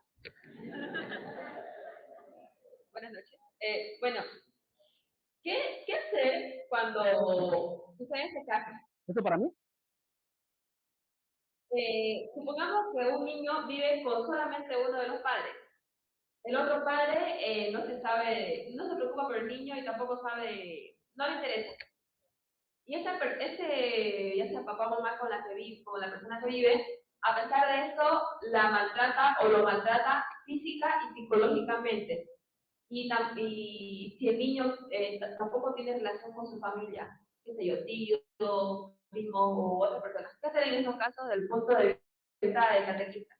Buenas noches. Bueno, ¿qué hacer cuando ustedes se casan? ¿Esto para mí? Supongamos que un niño vive con solamente uno de los padres. El otro padre no se preocupa por el niño y tampoco sabe, no le interesa. Y ese ya sea papá o mamá con la persona que vive, a pesar de eso, la maltrata o lo maltrata física y psicológicamente. Y si el niño tampoco tiene relación con su familia, qué sé yo, tío, primo o otra persona. ¿Qué hacer en esos casos desde el punto de vista del catequista?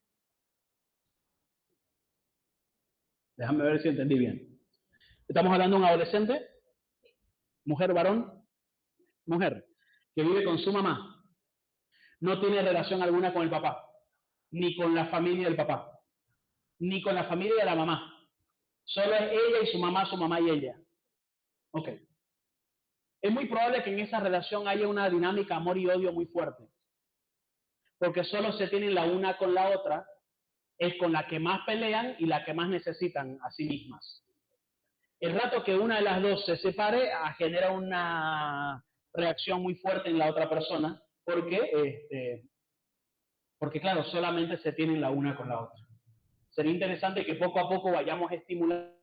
Déjame ver si entendí bien. Estamos hablando de un adolescente, mujer, varón, mujer, que vive con su mamá. No tiene relación alguna con el papá, ni con la familia del papá, ni con la familia de la mamá. Solo es ella y su mamá y ella. Ok. Es muy probable que en esa relación haya una dinámica amor y odio muy fuerte. Porque solo se tienen la una con la otra, es con la que más pelean y la que más necesitan a sí mismas. El rato que una de las dos se separe, genera una reacción muy fuerte en la otra persona, porque claro, solamente se tienen la una con la otra. Sería interesante que poco a poco vayamos estimulando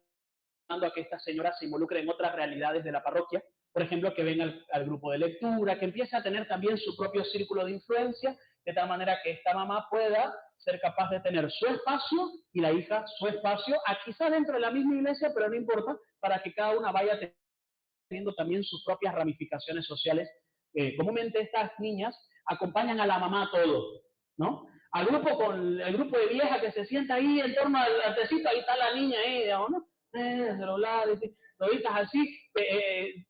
a que esta señora se involucre en otras realidades de la parroquia, por ejemplo, que venga al grupo de lectura, que empiece a tener también su propio círculo de influencia, de tal manera que esta mamá pueda ser capaz de tener su espacio y la hija su espacio, quizás dentro de la misma iglesia, pero no importa, para que cada una vaya teniendo también sus propias ramificaciones sociales. Comúnmente estas niñas acompañan a la mamá a todo, ¿no? Al grupo, con el grupo de viejas que se sienta ahí en torno al tecito, ahí está la niña ahí, digamos, ¿no? Celular, toditas así,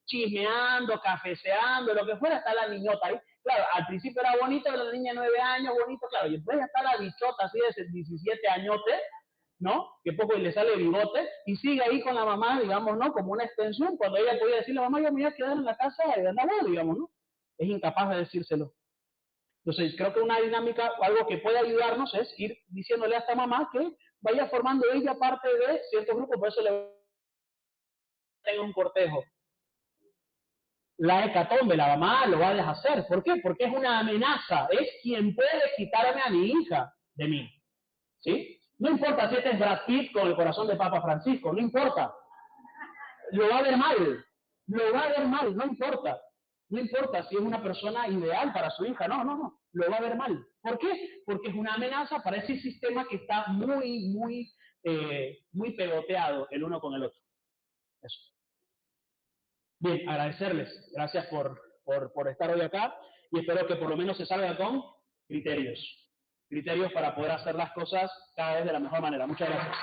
chismeando, cafeceando, lo que fuera, está la niñota ahí. Claro, al principio era bonito, la niña de 9 años, bonito, claro, y después ya está la bichota así de 17 añotes, ¿no? Que poco y le sale bigote, y sigue ahí con la mamá, digamos, ¿no? Como una extensión, cuando ella podía decirle, mamá, yo me voy a quedar en la casa de andar, digamos, ¿no? Es incapaz de decírselo. Entonces, creo que una dinámica, o algo que puede ayudarnos es ir diciéndole a esta mamá que vaya formando ella parte de ciertos grupos, por eso le tenga un cortejo. La hecatombe, la mamá lo va a deshacer. ¿Por qué? Porque es una amenaza. Es quien puede quitarme a mi hija de mí. ¿Sí? No importa si este es Brad Pitt con el corazón de Papa Francisco, no importa. Lo va a ver mal. Lo va a ver mal, no importa. No importa si es una persona ideal para su hija, no. Lo va a ver mal. ¿Por qué? Porque es una amenaza para ese sistema que está muy pegoteado el uno con el otro. Eso. Bien, agradecerles. Gracias por por estar hoy acá y espero que por lo menos se salga con criterios para poder hacer las cosas cada vez de la mejor manera. Muchas gracias.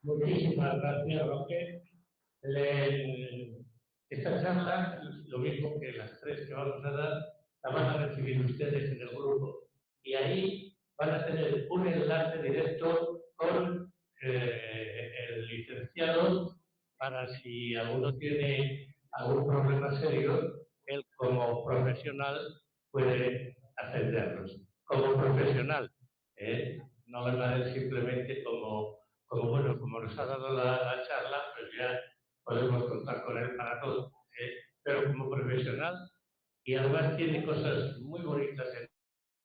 Muchísimas gracias, Roque. Esta charla, lo mismo que las tres que vamos a dar, la van a recibir ustedes en el grupo. Y ahí van a tener un enlace directo con el licenciado para si alguno tiene algún problema serio, él como profesional puede atenderlos. Como profesional, no verdad simplemente como nos ha dado la charla, pues ya podemos contar con él para todo. Pero como profesional, y además tiene cosas muy bonitas en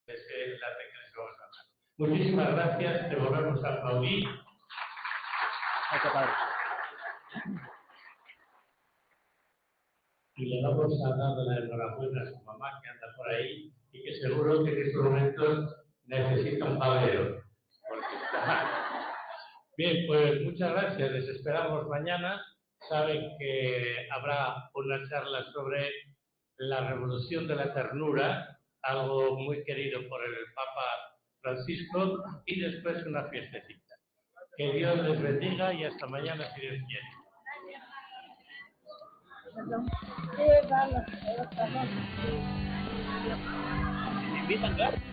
ese enlace que les vamos a dar. Muchísimas gracias, te volvemos a aplaudir. Gracias, padre. Y le vamos a dar la enhorabuena a su mamá que anda por ahí y que seguro que en estos momentos necesita un pabellón. Bien, pues muchas gracias. Les esperamos mañana. Saben que habrá una charla sobre la revolución de la ternura, algo muy querido por el Papa Francisco, y después una fiestecita. Que Dios les bendiga y hasta mañana si Dios quiere. ¿Me invitan, claro?